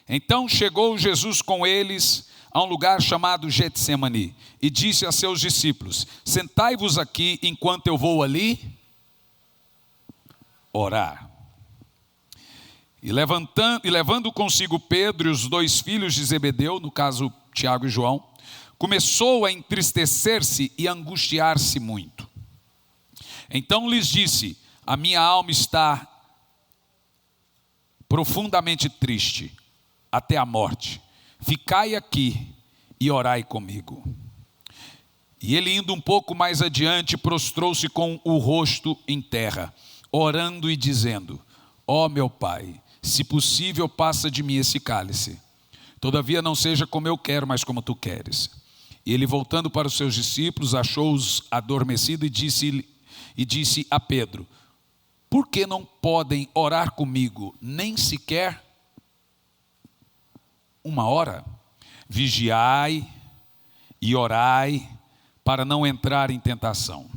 Então chegou Jesus com eles a um lugar chamado Getsêmani e disse a seus discípulos: sentai-vos aqui enquanto eu vou ali orar. E levando consigo Pedro e os 2 filhos de Zebedeu, no caso Tiago e João, começou a entristecer-se e angustiar-se muito. Então lhes disse: a minha alma está profundamente triste, até a morte. Ficai aqui e orai comigo. E ele, indo um pouco mais adiante, prostrou-se com o rosto em terra, orando e dizendo: ó meu Pai, se possível, passa de mim esse cálice. Todavia não seja como eu quero, mas como tu queres. E ele, voltando para os seus discípulos, achou-os adormecidos e disse a Pedro: por que não podem orar comigo, nem sequer uma hora? Vigiai e orai, para não entrar em tentação.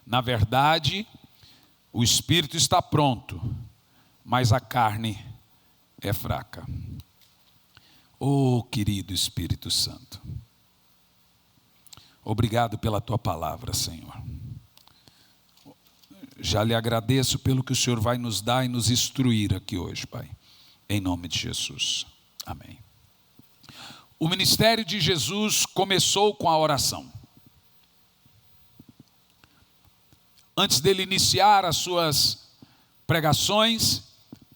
Na verdade, o espírito está pronto, mas a carne é fraca. Oh, querido Espírito Santo, obrigado pela tua palavra, Senhor. Já lhe agradeço pelo que o Senhor vai nos dar e nos instruir aqui hoje, Pai. Em nome de Jesus. Amém. O ministério de Jesus começou com a oração. Antes dele iniciar as suas pregações,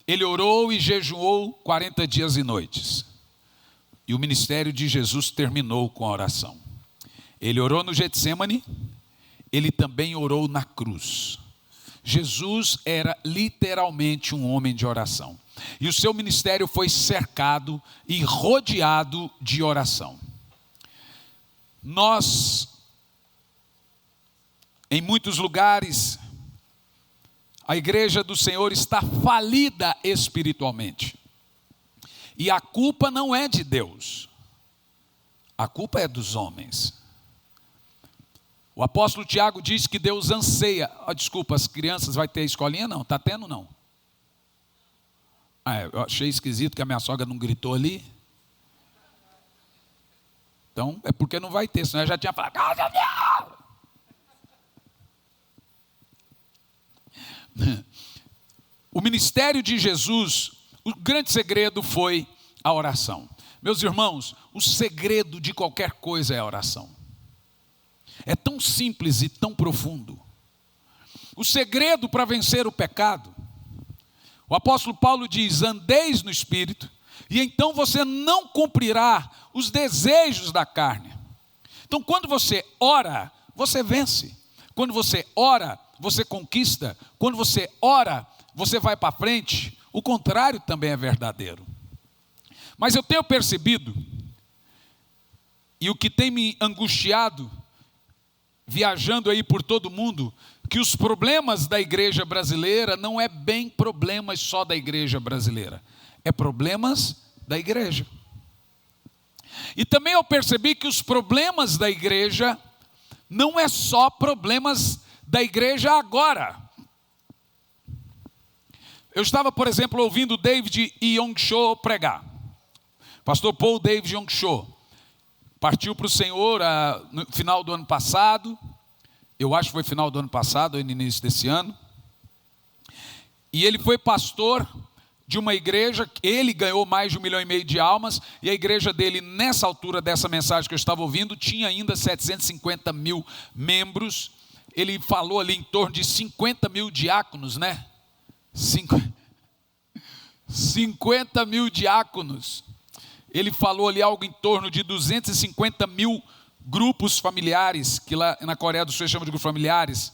ele orou e jejuou 40 dias e noites. E o ministério de Jesus terminou com a oração. Ele orou no Getsêmani, ele também orou na cruz. Jesus era literalmente um homem de oração. E o seu ministério foi cercado e rodeado de oração. Nós, em muitos lugares, a igreja do Senhor está falida espiritualmente. E a culpa não é de Deus. A culpa é dos homens. O apóstolo Tiago diz que Deus anseia. Desculpa, as crianças, vai ter escolinha? Não, está tendo não? Eu achei esquisito que a minha sogra não gritou ali. Então, é porque não vai ter, senão eu já tinha falado: o ministério de Jesus, o grande segredo foi a oração. Meus irmãos, o segredo de qualquer coisa é a oração. É tão simples e tão profundo. O segredo para vencer o pecado, o apóstolo Paulo diz: andeis no Espírito, e então você não cumprirá os desejos da carne. Então, quando você ora, você vence. Quando você ora, você conquista. Quando você ora, você vai para frente. O contrário também é verdadeiro. Mas eu tenho percebido, e o que tem me angustiado, viajando aí por todo mundo, que os problemas da igreja brasileira não é bem problemas só da igreja brasileira, é problemas da igreja. E também eu percebi que os problemas da igreja não é só problemas da igreja agora. Eu estava, por exemplo, ouvindo David Yong-Cho pregar. Pastor Paul David Yong-Cho partiu para o Senhor no final do ano passado. Eu acho que foi final do ano passado, ou no início desse ano. E ele foi pastor de uma igreja, ele ganhou mais de 1,5 milhão de almas, e a igreja dele, nessa altura dessa mensagem que eu estava ouvindo, tinha ainda 750 mil membros. Ele falou ali em torno de 50 mil diáconos, né? 50 mil diáconos. Ele falou ali algo em torno de 250 mil grupos familiares, que lá na Coreia do Sul chamam de grupos familiares.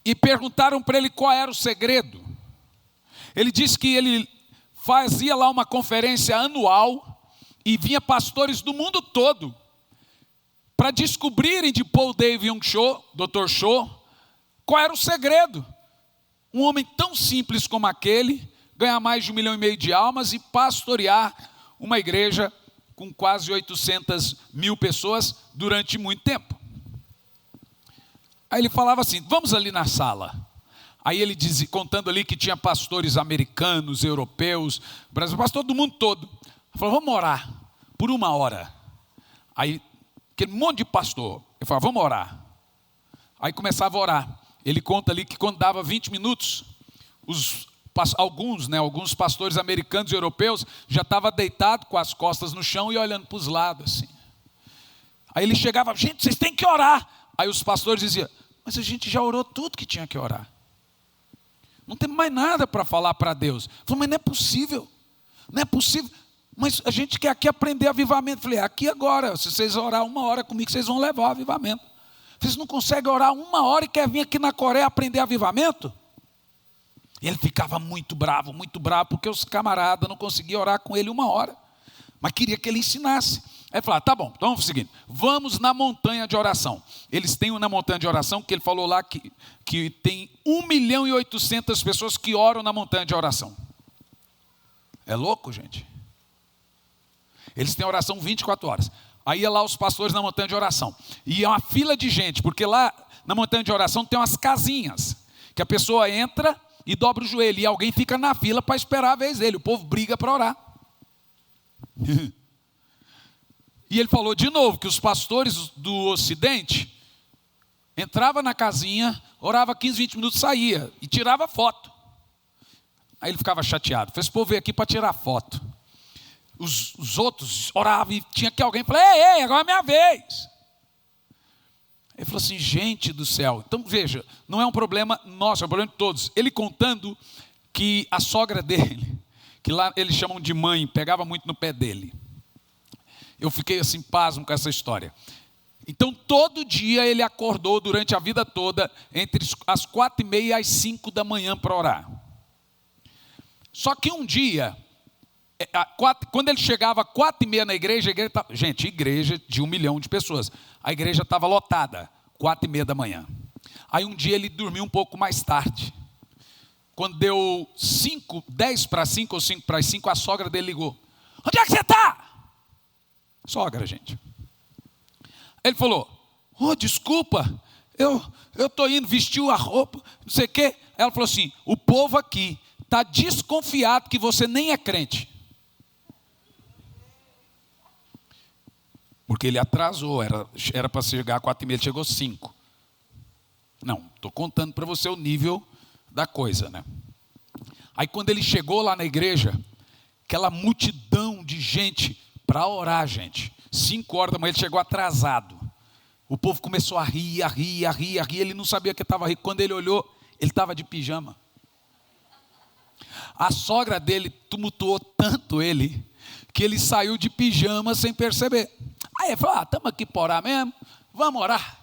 E perguntaram para ele qual era o segredo. Ele disse que ele fazia lá uma conferência anual e vinha pastores do mundo todo para descobrirem de Paul David Yong-Cho, Dr. Cho, qual era o segredo. Um homem tão simples como aquele, ganhar mais de 1,5 milhão de almas e pastorear uma igreja com quase 800 mil pessoas durante muito tempo. Aí ele falava assim: vamos ali na sala. Aí ele diz, contando ali que tinha pastores americanos, europeus, brasileiros, pastor do mundo todo. Ele falou, vamos orar por 1 hora. Aí, aquele monte de pastor, ele falou, vamos orar. Aí começava a orar. Ele conta ali que quando dava 20 minutos, alguns pastores americanos e europeus já estavam deitados com as costas no chão e olhando para os lados assim. Aí ele chegava, gente, vocês têm que orar. Aí os pastores diziam, mas a gente já orou tudo que tinha que orar. Não tem mais nada para falar para Deus. Ele falou, mas não é possível. Não é possível. Mas a gente quer aqui aprender avivamento. Eu falei, aqui agora, se vocês orar 1 hora comigo, vocês vão levar o avivamento. Vocês não conseguem orar 1 hora e quer vir aqui na Coreia aprender avivamento? E ele ficava muito bravo, porque os camaradas não conseguiam orar com ele 1 hora. Mas queria que ele ensinasse. Aí ele falou, tá bom, então vamos seguir. Vamos na montanha de oração. Eles têm na montanha de oração, que ele falou lá que tem 1.800.000 pessoas que oram na montanha de oração. É louco, gente? Eles têm oração 24 horas. Aí ia lá os pastores na montanha de oração. E é uma fila de gente, porque lá na montanha de oração tem umas casinhas, que a pessoa entra e dobra o joelho, e alguém fica na fila para esperar a vez dele. O povo briga para orar. E ele falou de novo que os pastores do Ocidente entravam na casinha, orava 15, 20 minutos, saía e tirava foto. Aí ele ficava chateado. Esse povo veio aqui para tirar foto. Os outros oravam e tinha que alguém falar, ei, agora é minha vez. Ele falou assim, gente do céu. Então veja, não é um problema nosso, é um problema de todos. Ele contando que a sogra dele, que lá eles chamam de mãe, pegava muito no pé dele. Eu fiquei assim, pasmo com essa história. Então todo dia ele acordou durante a vida toda, entre as 4h30 e as 5 da manhã para orar. Só que um dia, quando ele chegava às 4h30 na igreja, igreja de 1 milhão de pessoas. A igreja estava lotada, 4h30 da manhã. Aí um dia ele dormiu um pouco mais tarde. Quando deu 10 para 5 ou 5 para as 5, a sogra dele ligou. Onde é que você está? Sogra, gente. Ele falou, desculpa, eu estou indo, vestiu a roupa, não sei o quê. Ela falou assim, o povo aqui está desconfiado que você nem é crente. Porque ele atrasou, era para chegar às 4h30, ele chegou às 5. Não, estou contando para você o nível da coisa, né? Aí quando ele chegou lá na igreja, aquela multidão de gente para orar, gente. 5 horas da manhã, ele chegou atrasado. O povo começou a rir, ele não sabia que estava rindo. Quando ele olhou, ele estava de pijama. A sogra dele tumultuou tanto ele, que ele saiu de pijama sem perceber. Aí ele falou, estamos aqui para orar mesmo, vamos orar.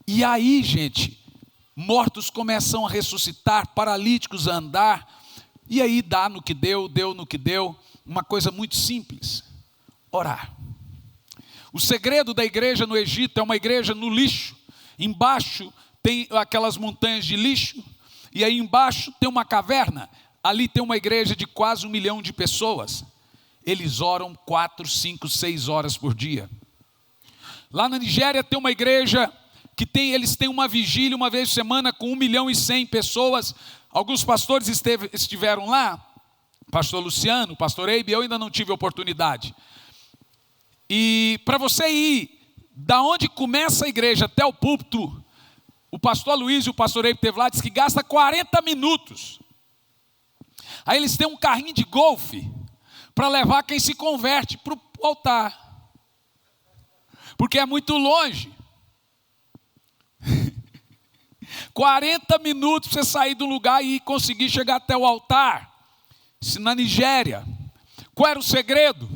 E aí, gente, mortos começam a ressuscitar, paralíticos a andar, e aí dá no que deu no que deu, uma coisa muito simples, orar. O segredo da igreja no Egito é uma igreja no lixo, embaixo tem aquelas montanhas de lixo, e aí embaixo tem uma caverna, ali tem uma igreja de quase 1 milhão de pessoas, eles oram 4, 5, 6 horas por dia. Lá na Nigéria tem uma igreja que eles têm uma vigília uma vez por semana com 1.100.000 pessoas. Alguns pastores estiveram lá, pastor Luciano, pastor Eibe, eu ainda não tive oportunidade. E para você ir da onde começa a igreja até o púlpito, o pastor Luiz e o pastor Eibe esteve lá, diz que gasta 40 minutos. Aí eles têm um carrinho de golfe para levar quem se converte para o altar. Porque é muito longe. 40 minutos para você sair do lugar e conseguir chegar até o altar. Se na Nigéria, qual era o segredo?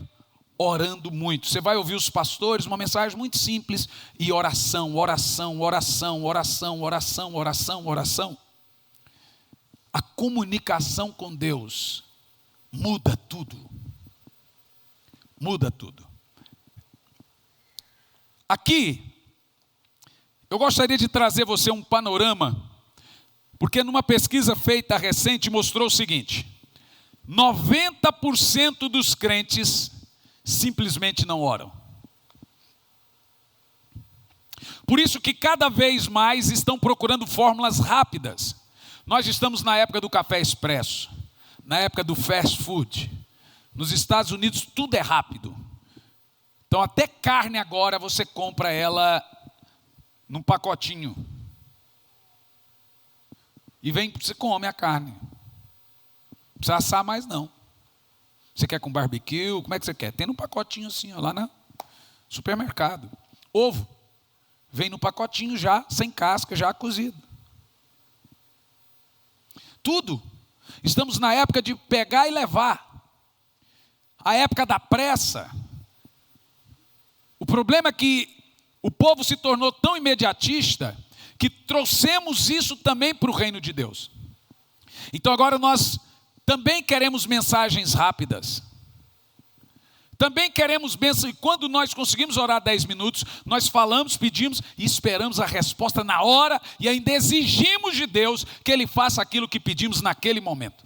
Orando muito. Você vai ouvir os pastores, uma mensagem muito simples, e oração, oração, oração, oração, oração, oração, oração. A comunicação com Deus muda tudo. Muda tudo. Aqui, eu gostaria de trazer você um panorama, porque numa pesquisa feita recente mostrou o seguinte: 90% dos crentes simplesmente não oram. Por isso que cada vez mais estão procurando fórmulas rápidas Nós estamos na época do café expresso, na época do fast food. Nos Estados Unidos tudo é rápido. Então até carne agora você compra ela num pacotinho. E vem, você come a carne. Não precisa assar mais não. Você quer com barbecue? Como é que você quer? Tem num pacotinho assim, ó, lá no supermercado. Ovo. Vem no pacotinho já, sem casca, já cozido. Tudo. Estamos na época de pegar e levar. A época da pressa. O problema é que o povo se tornou tão imediatista que trouxemos isso também para o reino de Deus. Então agora nós também queremos mensagens rápidas. Também queremos bênção. E quando nós conseguimos orar 10 minutos, nós falamos, pedimos e esperamos a resposta na hora. E ainda exigimos de Deus que Ele faça aquilo que pedimos naquele momento.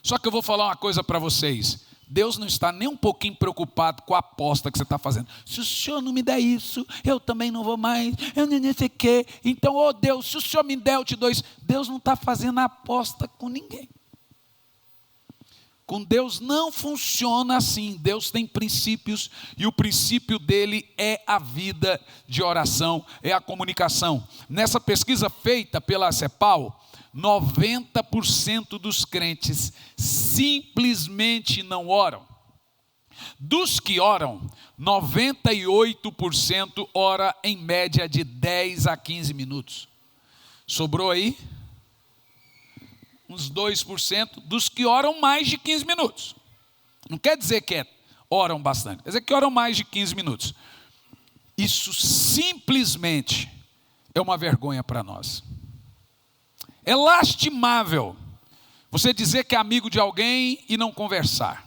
Só que eu vou falar uma coisa para vocês. Deus não está nem um pouquinho preocupado com a aposta que você está fazendo. Se o Senhor não me der isso, eu também não vou mais. Eu nem sei o quê. Então, oh Deus, se o Senhor me der, eu te dou isso. Deus não está fazendo aposta com ninguém. Com Deus não funciona assim. Deus tem princípios e o princípio dele é a vida de oração, é a comunicação. Nessa pesquisa feita pela CEPAL, 90% dos crentes simplesmente não oram. Dos que oram, 98% ora em média de 10 a 15 minutos. Sobrou aí uns 2% dos que oram mais de 15 minutos. Não quer dizer que oram bastante, quer dizer que oram mais de 15 minutos. Isso simplesmente é uma vergonha para nós. É lastimável você dizer que é amigo de alguém e não conversar.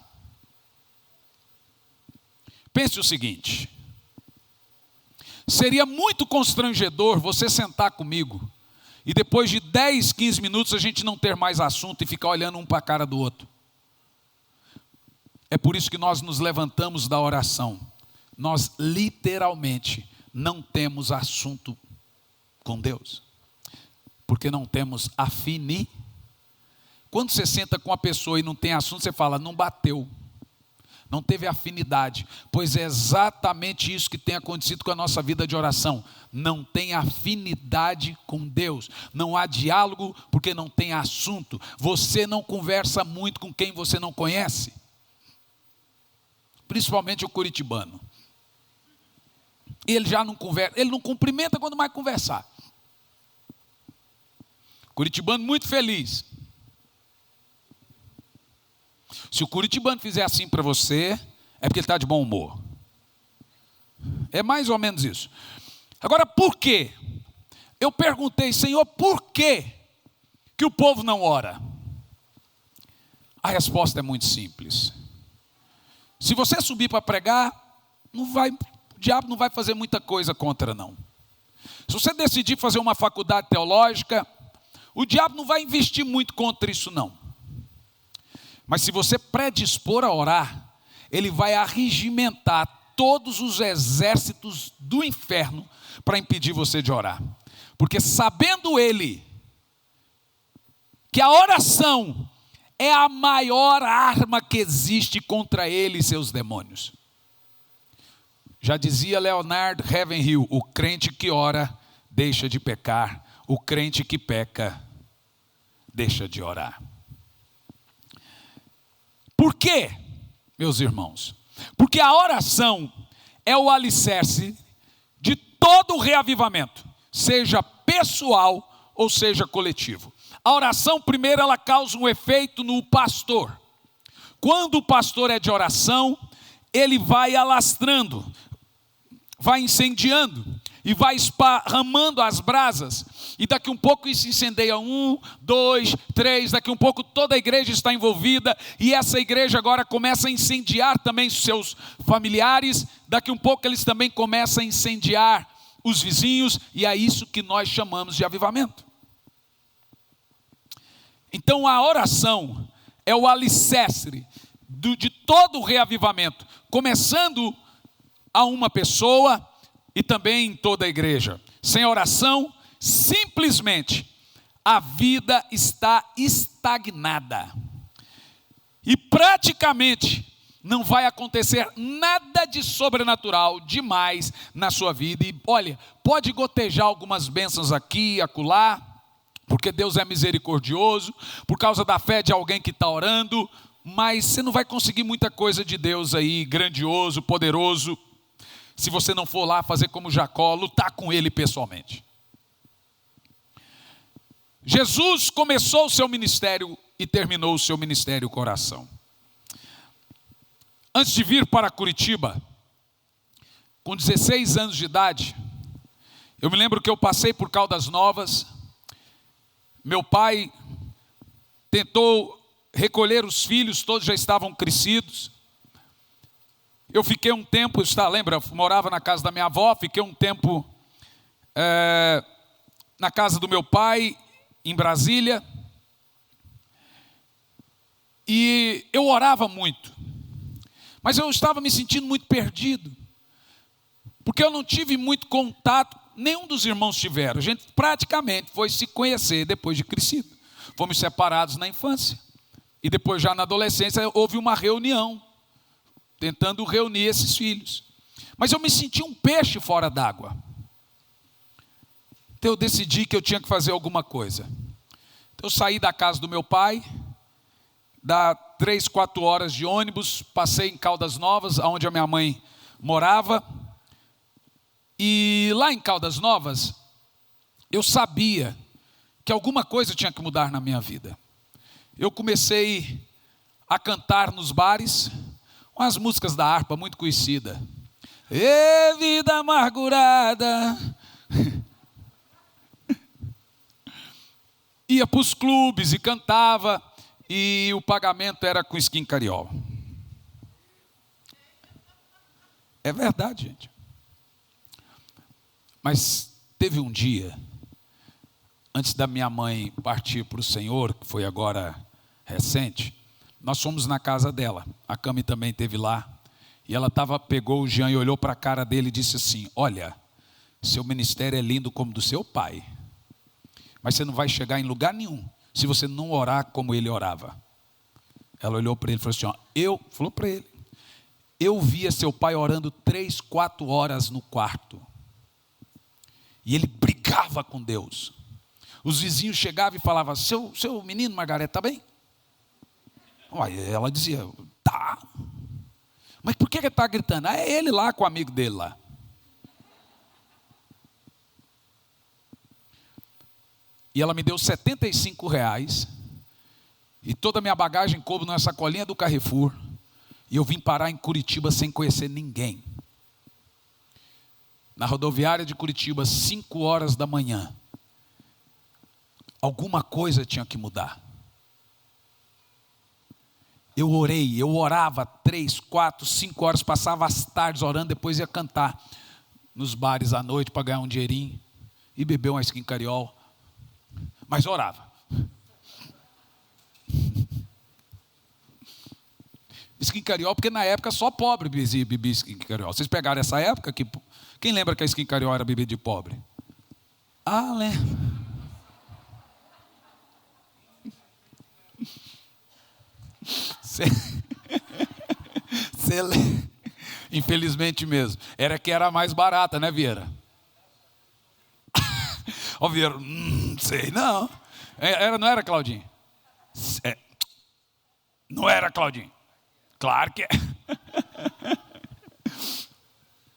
Pense o seguinte: seria muito constrangedor você sentar comigo e depois de 10, 15 minutos a gente não ter mais assunto e ficar olhando um para a cara do outro. É por isso que nós nos levantamos da oração. Nós literalmente não temos assunto com Deus. Porque não temos afinidade. Quando você senta com a pessoa e não tem assunto, você fala, não bateu. Não teve afinidade. Pois é exatamente isso que tem acontecido com a nossa vida de oração. Não tem afinidade com Deus. Não há diálogo porque não tem assunto. Você não conversa muito com quem você não conhece. Principalmente o curitibano. Ele já não conversa, ele não cumprimenta quando mais conversar. Curitibano muito feliz. Se o curitibano fizer assim para você, é porque ele está de bom humor. É mais ou menos isso. Agora, por quê? Eu perguntei, Senhor, por quê que o povo não ora? A resposta é muito simples. Se você subir para pregar, o diabo não vai fazer muita coisa contra, não. Se você decidir fazer uma faculdade teológica, o diabo não vai investir muito contra isso, não. Mas se você predispor a orar, ele vai arregimentar todos os exércitos do inferno para impedir você de orar. Porque sabendo ele que a oração é a maior arma que existe contra ele e seus demônios. Já dizia Leonard Ravenhill, o crente que ora deixa de pecar, o crente que peca deixa de orar. Por quê, meus irmãos? Porque a oração é o alicerce de todo o reavivamento, seja pessoal ou seja coletivo. A oração, primeiro, ela causa um efeito no pastor. Quando o pastor é de oração, ele vai alastrando, vai incendiando e vai esparramando as brasas. E daqui um pouco isso incendeia 1, 2, 3, daqui um pouco toda a igreja está envolvida. E essa igreja agora começa a incendiar também seus familiares. Daqui um pouco eles também começam a incendiar os vizinhos. E é isso que nós chamamos de avivamento. Então a oração é o alicerce de todo o reavivamento. Começando a uma pessoa e também em toda a igreja. Sem oração, simplesmente a vida está estagnada. E praticamente não vai acontecer nada de sobrenatural demais na sua vida. E olha, pode gotejar algumas bênçãos aqui e acolá, porque Deus é misericordioso, por causa da fé de alguém que está orando, mas você não vai conseguir muita coisa de Deus aí, grandioso, poderoso, se você não for lá fazer como Jacó, lutar com ele pessoalmente. Jesus começou o seu ministério e terminou o seu ministério com oração. Antes de vir para Curitiba, com 16 anos de idade, eu me lembro que eu passei por Caldas Novas. Meu pai tentou recolher os filhos, todos já estavam crescidos. Eu fiquei um tempo, lembra, eu morava na casa da minha avó, fiquei um tempo na casa do meu pai, em Brasília. E eu orava muito. Mas eu estava me sentindo muito perdido, porque eu não tive muito contato, nenhum dos irmãos tiveram. A gente praticamente foi se conhecer depois de crescido. Fomos separados na infância. E depois, já na adolescência, houve uma reunião, tentando reunir esses filhos. Mas eu me senti um peixe fora d'água. Então eu decidi que eu tinha que fazer alguma coisa. Então eu saí da casa do meu pai, dá 3, 4 horas de ônibus, passei em Caldas Novas, onde a minha mãe morava. E lá em Caldas Novas, eu sabia que alguma coisa tinha que mudar na minha vida. Eu comecei a cantar nos bares, umas músicas da harpa muito conhecida. Ê, vida amargurada. Ia para os clubes e cantava, e o pagamento era com skin cariol. É verdade, gente. Mas teve um dia, antes da minha mãe partir para o Senhor, que foi agora recente, nós fomos na casa dela. A Cami também esteve lá. E ela pegou o Jean e olhou para a cara dele e disse assim: olha, seu ministério é lindo como do seu pai, mas você não vai chegar em lugar nenhum se você não orar como ele orava. Ela olhou para ele e falou assim: falou para ele, eu via seu pai orando 3, 4 horas no quarto. E ele brigava com Deus. Os vizinhos chegavam e falavam: seu menino Margarete está bem? Ela dizia: tá. Mas por que ele está gritando? É ele lá com o amigo dele lá. E ela me deu R$75. E toda a minha bagagem coube numa sacolinha do Carrefour. E eu vim parar em Curitiba sem conhecer ninguém. Na rodoviária de Curitiba, 5 horas da manhã. Alguma coisa tinha que mudar. Eu orava 3, 4, 5 horas, passava as tardes orando, depois ia cantar nos bares à noite para ganhar um dinheirinho e beber uma skin cariol. Mas orava. Skin cariol, porque na época só pobre bebia skin cariol. Vocês pegaram essa época? Quem lembra que a skin cariol era bebida de pobre? Ah, lembra. Infelizmente mesmo. Era que era mais barata, né, Vieira? Ó, Vieira, sei não. Não era, Claudinho? Não era, Claudinho? Claro que é.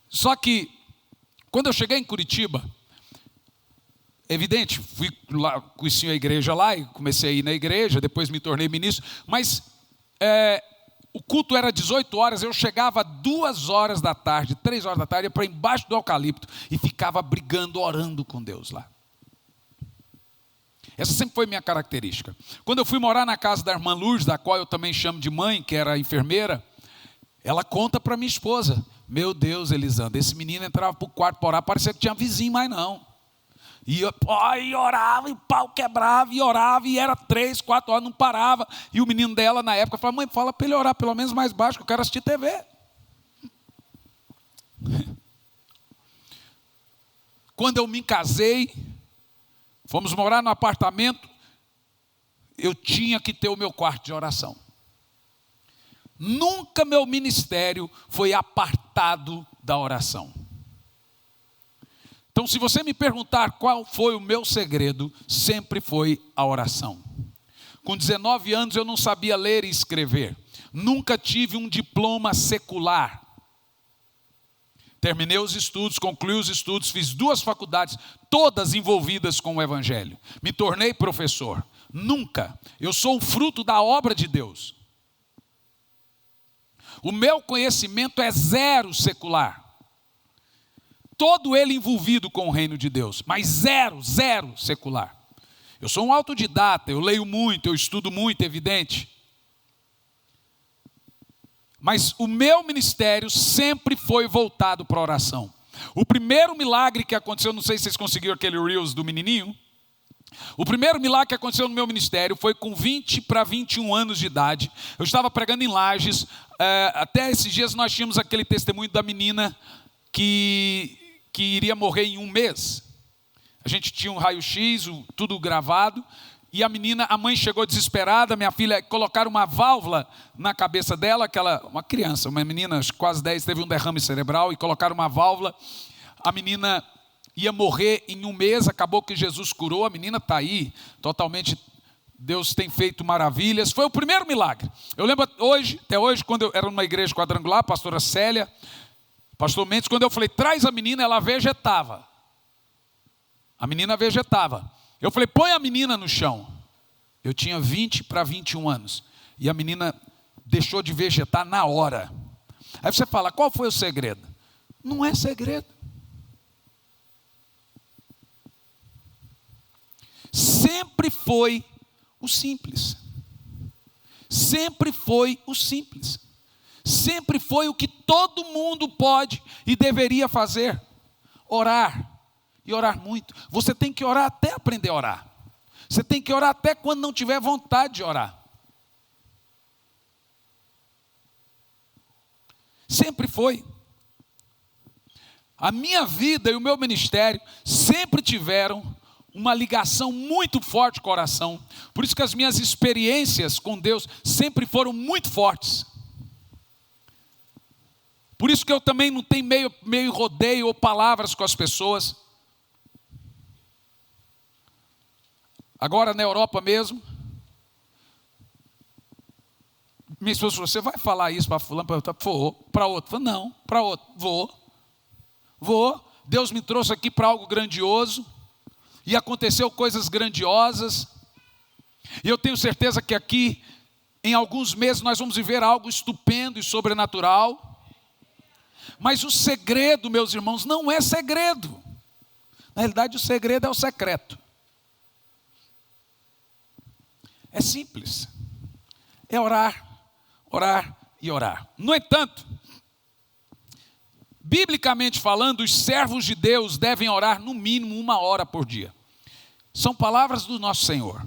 Só que, quando eu cheguei em Curitiba, evidente, fui lá, conheci a igreja lá e comecei a ir na igreja, depois me tornei ministro, mas o culto era 18 horas, eu chegava 2 horas da tarde, 3 horas da tarde, ia para embaixo do eucalipto e ficava brigando, orando com Deus lá. Essa sempre foi minha característica. Quando eu fui morar na casa da irmã Lourdes, da qual eu também chamo de mãe, que era enfermeira, ela conta para minha esposa: meu Deus, Elisandra, esse menino entrava para o quarto para orar, parecia que tinha vizinho, mas não. E orava, e o pau quebrava, e orava, e era 3, 4 horas, não parava. E o menino dela, na época, falava: mãe, fala para ele orar pelo menos mais baixo, que eu quero assistir TV. Quando eu me casei, Fomos morar no apartamento, eu tinha que ter o meu quarto de oração. Nunca meu ministério foi apartado da oração. Então, se você me perguntar qual foi o meu segredo, sempre foi a oração. Com 19 anos eu não sabia ler e escrever. Nunca tive um diploma secular. Terminei os estudos, concluí os estudos, fiz 2 faculdades, todas envolvidas com o Evangelho. Me tornei professor. Nunca. Eu sou um fruto da obra de Deus. O meu conhecimento é zero secular. Todo ele envolvido com o reino de Deus, mas zero secular. Eu sou um autodidata, eu leio muito, eu estudo muito, é evidente. Mas o meu ministério sempre foi voltado para a oração. O primeiro milagre que aconteceu, não sei se vocês conseguiram aquele Reels do menininho. O primeiro milagre que aconteceu no meu ministério foi com 20 para 21 anos de idade. Eu estava pregando em Lages. Até esses dias nós tínhamos aquele testemunho da menina que iria morrer em 1 mês. A gente tinha um raio-x, tudo gravado. E a mãe chegou desesperada, minha filha, colocaram uma válvula na cabeça dela, uma criança, uma menina, quase 10, teve um derrame cerebral, e colocaram uma válvula. A menina ia morrer em 1 mês, acabou que Jesus curou, a menina está aí, totalmente, Deus tem feito maravilhas. Foi o primeiro milagre. Eu lembro até hoje, quando eu era numa igreja quadrangular, a pastora Célia, pastor Mendes, quando eu falei, traz a menina, ela vegetava. A menina vegetava. Eu falei, põe a menina no chão. Eu tinha 20 para 21 anos. E a menina deixou de vegetar na hora. Aí você fala, qual foi o segredo? Não é segredo. Sempre foi o simples. Sempre foi o simples. Sempre foi o que todo mundo pode e deveria fazer. Orar. E orar muito. Você tem que orar até aprender a orar. Você tem que orar até quando não tiver vontade de orar. Sempre foi. A minha vida e o meu ministério sempre tiveram uma ligação muito forte com a oração. Por isso que as minhas experiências com Deus sempre foram muito fortes. Por isso que eu também não tenho meio rodeio ou palavras com as pessoas. Agora na Europa mesmo, minha esposa falou, você vai falar isso para fulano? Vou. Para outro? Falei, não, para outro. Vou. Deus me trouxe aqui para algo grandioso, e aconteceu coisas grandiosas, e eu tenho certeza que aqui, em alguns meses, nós vamos viver algo estupendo e sobrenatural. Mas o segredo, meus irmãos, não é segredo. Na realidade, o segredo é o secreto. É simples. É orar, orar e orar. No entanto, biblicamente falando, os servos de Deus devem orar no mínimo 1 hora por dia. São palavras do nosso Senhor.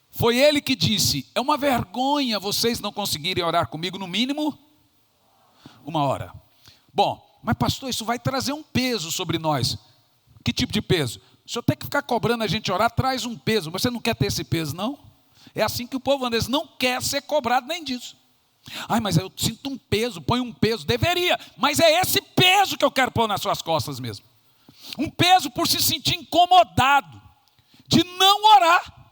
Foi Ele que disse, é uma vergonha vocês não conseguirem orar comigo no mínimo 1 hora. Bom, mas pastor, isso vai trazer um peso sobre nós. Que tipo de peso? O senhor tem que ficar cobrando a gente orar, traz um peso. Mas você não quer ter esse peso, não? É assim que o povo às vezes não quer ser cobrado nem disso. Ai, mas eu sinto um peso, põe um peso. Deveria, mas é esse peso que eu quero pôr nas suas costas mesmo. Um peso por se sentir incomodado, de não orar.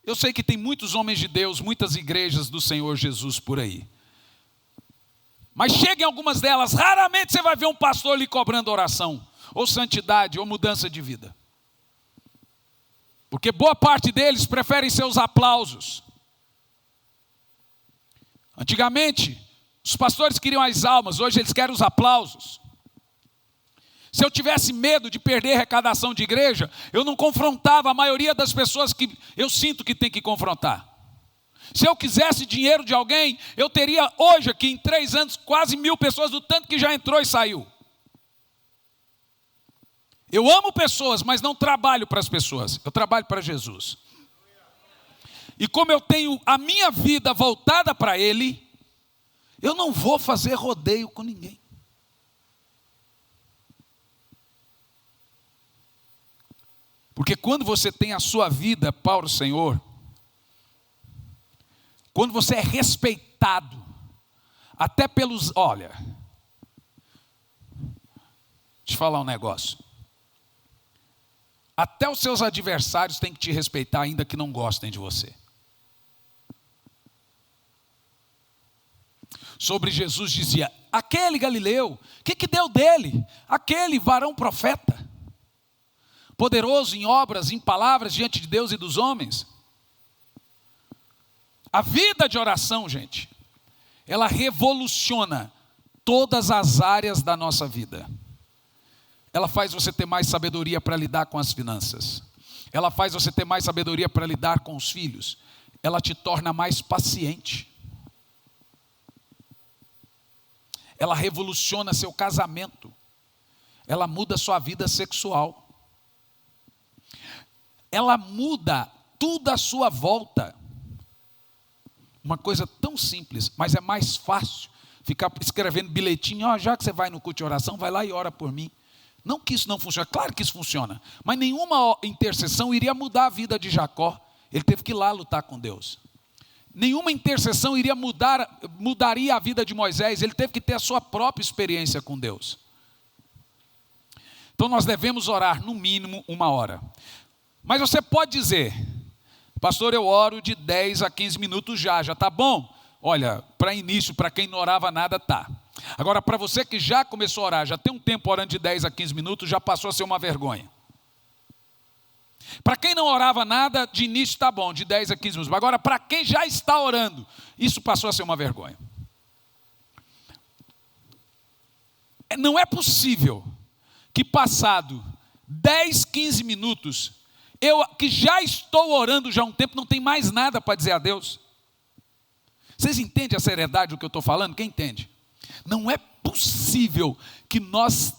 Eu sei que tem muitos homens de Deus, muitas igrejas do Senhor Jesus por aí. Mas chega em algumas delas, raramente você vai ver um pastor lhe cobrando oração, ou santidade, ou mudança de vida. Porque boa parte deles preferem seus aplausos. Antigamente, os pastores queriam as almas, hoje eles querem os aplausos. Se eu tivesse medo de perder arrecadação de igreja, eu não confrontava a maioria das pessoas que eu sinto que tem que confrontar. Se eu quisesse dinheiro de alguém, eu teria hoje aqui em 3 anos quase 1000 pessoas do tanto que já entrou e saiu. Eu amo pessoas, mas não trabalho para as pessoas. Eu trabalho para Jesus. E como eu tenho a minha vida voltada para Ele, eu não vou fazer rodeio com ninguém. Porque quando você tem a sua vida para o Senhor, quando você é respeitado, até pelos... Olha, deixa eu te falar um negócio. Até os seus adversários têm que te respeitar, ainda que não gostem de você. Sobre Jesus dizia, aquele Galileu, o que deu dele? Aquele varão profeta, poderoso em obras, em palavras, diante de Deus e dos homens. A vida de oração, gente, ela revoluciona todas as áreas da nossa vida. Ela faz você ter mais sabedoria para lidar com as finanças. Ela faz você ter mais sabedoria para lidar com os filhos. Ela te torna mais paciente. Ela revoluciona seu casamento. Ela muda sua vida sexual. Ela muda tudo à sua volta. Uma coisa tão simples, mas é mais fácil ficar escrevendo bilhetinho, já que você vai no culto de oração, vai lá e ora por mim. Não que isso não funcione, claro que isso funciona, mas nenhuma intercessão iria mudar a vida de Jacó. Ele teve que ir lá lutar com Deus. Nenhuma intercessão mudaria a vida de Moisés, ele teve que ter a sua própria experiência com Deus. Então nós devemos orar no mínimo 1 hora. Mas você pode dizer, pastor, eu oro de 10 a 15 minutos já está bom? Olha, para início, para quem não orava nada, tá. Agora, para você que já começou a orar, já tem um tempo orando de 10 a 15 minutos, já passou a ser uma vergonha. Para quem não orava nada, de início está bom, de 10 a 15 minutos. Agora, para quem já está orando, isso passou a ser uma vergonha. Não é possível que passado 10, 15 minutos, eu que já estou orando já há um tempo, não tem mais nada para dizer a Deus. Vocês entendem a seriedade do que eu estou falando? Quem entende? Não é possível que nós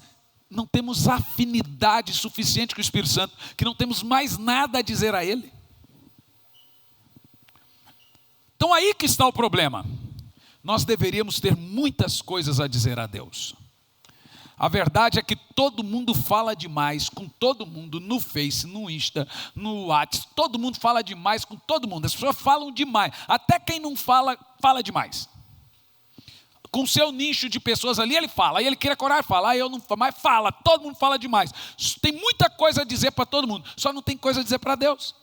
não temos afinidade suficiente com o Espírito Santo, que não temos mais nada a dizer a Ele. Então aí que está o problema. Nós deveríamos ter muitas coisas a dizer a Deus. A verdade é que todo mundo fala demais com todo mundo, no Face, no Insta, no WhatsApp, todo mundo fala demais com todo mundo. As pessoas falam demais, até quem não fala, fala demais. Com o seu nicho de pessoas ali, ele fala. Aí ele queria coragem, fala. Eu não falo, mas fala. Todo mundo fala demais. Tem muita coisa a dizer para todo mundo. Só não tem coisa a dizer para Deus.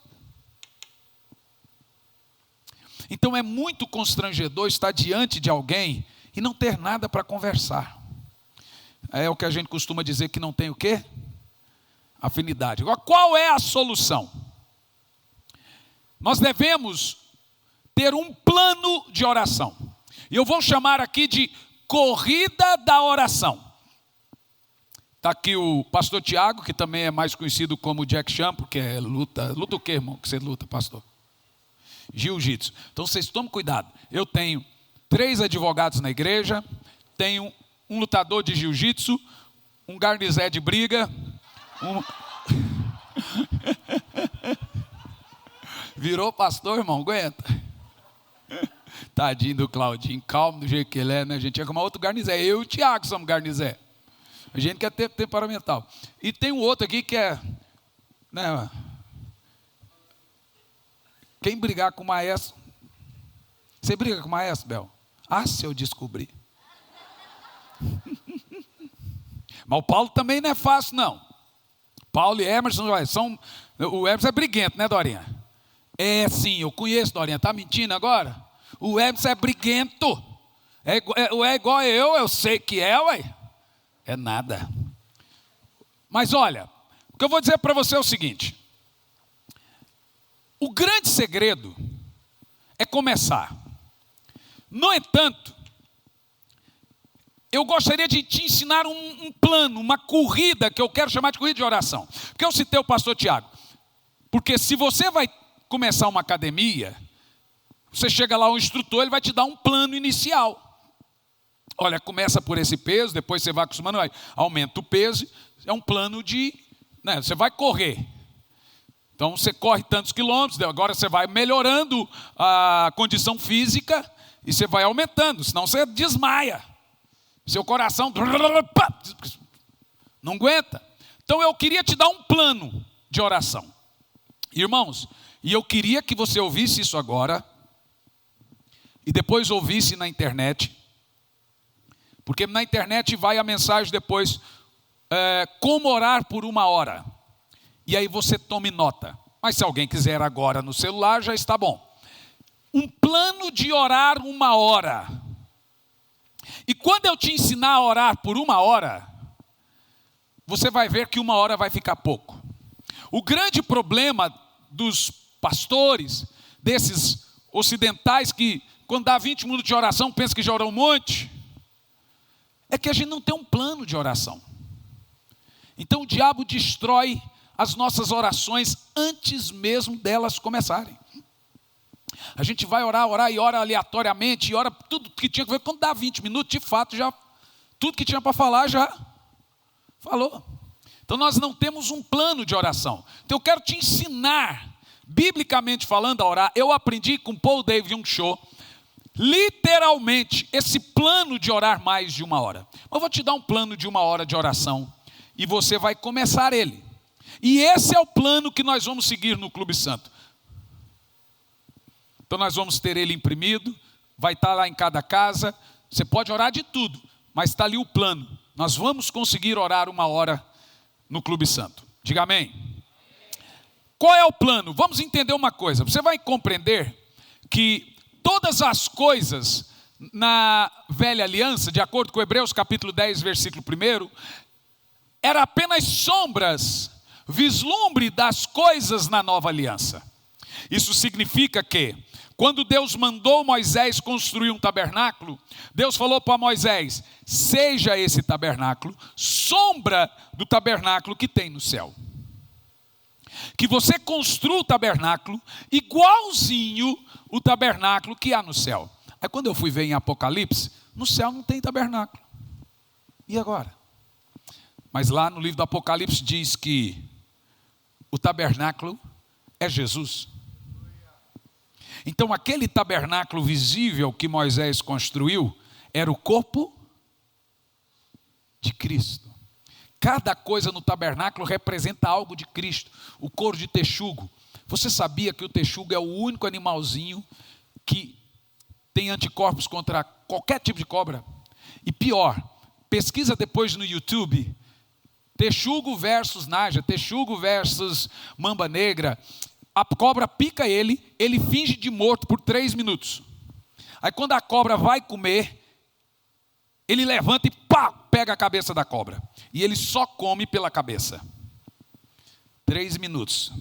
Então é muito constrangedor estar diante de alguém e não ter nada para conversar. É o que a gente costuma dizer que não tem o quê? Afinidade. Agora, qual é a solução? Nós devemos ter um plano de oração. E eu vou chamar aqui de corrida da oração. Está aqui o pastor Tiago, que também é mais conhecido como Jack Chan, porque é luta. Luta o quê, irmão, que você luta, pastor? Jiu-jitsu. Então vocês tomem cuidado. Eu tenho 3 advogados na igreja, tenho um lutador de jiu-jitsu, um garnizé de briga, Virou pastor, irmão, aguenta. Tadinho do Claudinho, calmo do jeito que ele é, né? A gente ia arrumar outro garnizé. Eu e o Tiago somos garnizé. A gente quer ter temperamental. E tem um outro aqui que é, né? Quem brigar com o maestro. Você briga com o maestro, Bel? Ah, se eu descobrir. Mas o Paulo também não é fácil, não. Paulo e Emerson são. O Emerson é briguento, né, Dorinha? É sim, eu conheço, Dorinha. Tá mentindo agora? O Emerson é briguento. É igual eu sei que é, ué. É nada. Mas olha, o que eu vou dizer para você é o seguinte. O grande segredo é começar. No entanto, eu gostaria de te ensinar um plano, uma corrida, que eu quero chamar de corrida de oração. Porque eu citei o pastor Tiago. Porque se você vai começar uma academia, você chega lá, o instrutor, ele vai te dar um plano inicial. Olha, começa por esse peso, depois você vai acostumando, aumenta o peso. É um plano de, né, você vai correr. Então você corre tantos quilômetros, agora você vai melhorando a condição física e você vai aumentando, senão você desmaia. Seu coração não aguenta. Então eu queria te dar um plano de oração. Irmãos, e eu queria que você ouvisse isso agora, e depois ouvisse na internet, porque na internet vai a mensagem depois, como orar por 1 hora, e aí você tome nota, mas se alguém quiser agora no celular, já está bom. Um plano de orar 1 hora, e quando eu te ensinar a orar por 1 hora, você vai ver que 1 hora vai ficar pouco. O grande problema dos pastores, desses ocidentais que quando dá 20 minutos de oração, pensa que já orou um monte, é que a gente não tem um plano de oração. Então o diabo destrói as nossas orações antes mesmo delas começarem. A gente vai orar e ora aleatoriamente, e ora tudo que tinha que ver. Quando dá 20 minutos, de fato, já tudo que tinha para falar já falou. Então nós não temos um plano de oração. Então eu quero te ensinar, biblicamente falando, a orar. Eu aprendi com Paul David Young Cho, literalmente, esse plano de orar mais de 1 hora. Eu vou te dar um plano de 1 hora de oração, e você vai começar ele. E esse é o plano que nós vamos seguir no Clube Santo. Então nós vamos ter ele imprimido, vai estar lá em cada casa. Você pode orar de tudo, mas está ali o plano. Nós vamos conseguir orar 1 hora no Clube Santo. Diga amém. Qual é o plano? Vamos entender uma coisa. Você vai compreender que todas as coisas na velha aliança, de acordo com Hebreus capítulo 10, versículo 1, eram apenas sombras, vislumbre das coisas na nova aliança. Isso significa que, quando Deus mandou Moisés construir um tabernáculo, Deus falou para Moisés: seja esse tabernáculo sombra do tabernáculo que tem no céu. Que você construa o tabernáculo igualzinho o tabernáculo que há no céu. Aí quando eu fui ver em Apocalipse, no céu não tem tabernáculo. E agora? Mas lá no livro do Apocalipse diz que o tabernáculo é Jesus. Então aquele tabernáculo visível que Moisés construiu era o corpo de Cristo. Cada coisa no tabernáculo representa algo de Cristo. O couro de texugo. Você sabia que o texugo é o único animalzinho que tem anticorpos contra qualquer tipo de cobra? E pior, pesquisa depois no YouTube, texugo versus naja, texugo versus mamba negra. A cobra pica ele finge de morto por 3 minutos. Aí quando a cobra vai comer, ele levanta e pá, pega a cabeça da cobra. E ele só come pela cabeça. 3 minutos.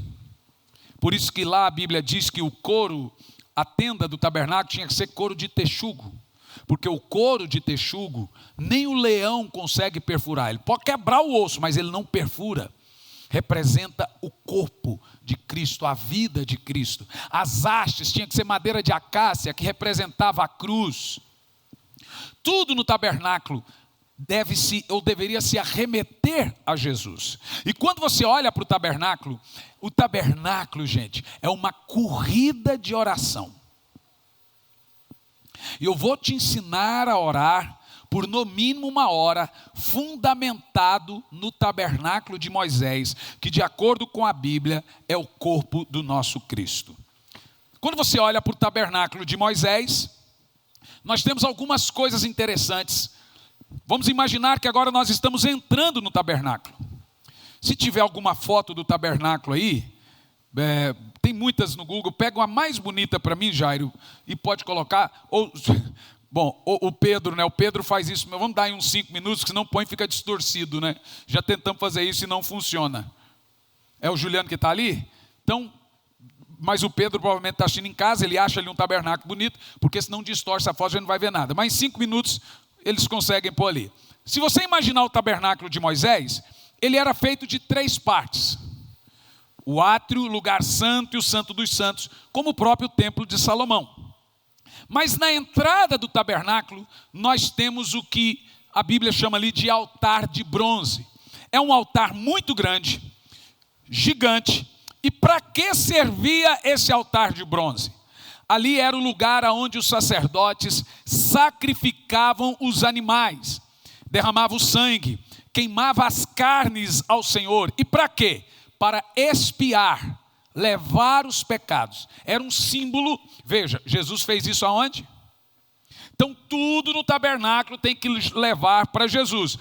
Por isso que lá a Bíblia diz que o couro, a tenda do tabernáculo tinha que ser couro de texugo. Porque o couro de texugo, nem o leão consegue perfurar. Ele pode quebrar o osso, mas ele não perfura. Representa o corpo de Cristo, a vida de Cristo. As hastes tinham que ser madeira de acácia, que representava a cruz. Tudo no tabernáculo deveria se arremeter a Jesus. E quando você olha para o tabernáculo, gente, é uma corrida de oração. E eu vou te ensinar a orar por no mínimo 1 hora, fundamentado no tabernáculo de Moisés, que de acordo com a Bíblia é o corpo do nosso Cristo. Quando você olha para o tabernáculo de Moisés, nós temos algumas coisas interessantes. Vamos imaginar que agora nós estamos entrando no tabernáculo. Se tiver alguma foto do tabernáculo aí, tem muitas no Google, pega uma mais bonita para mim, Jairo, e pode colocar. Bom, o Pedro, né? O Pedro faz isso, mas vamos dar aí uns 5 minutos, que senão põe e fica distorcido, né? Já tentamos fazer isso e não funciona. É o Juliano que está ali? Então, mas o Pedro provavelmente está assistindo em casa, ele acha ali um tabernáculo bonito, porque senão distorce a foto, a gente não vai ver nada. Mas em 5 minutos, eles conseguem pôr ali. Se você imaginar o tabernáculo de Moisés, ele era feito de 3 partes. O átrio, o lugar santo e o santo dos santos, como o próprio templo de Salomão. Mas na entrada do tabernáculo, nós temos o que a Bíblia chama ali de altar de bronze. É um altar muito grande, gigante. E para que servia esse altar de bronze? Ali era o lugar onde os sacerdotes sacrificavam os animais, derramavam o sangue, queimavam as carnes ao Senhor. E para quê? para expiar, levar os pecados. Era um símbolo. Veja, Jesus fez isso aonde? Então tudo no tabernáculo tem que levar para Jesus.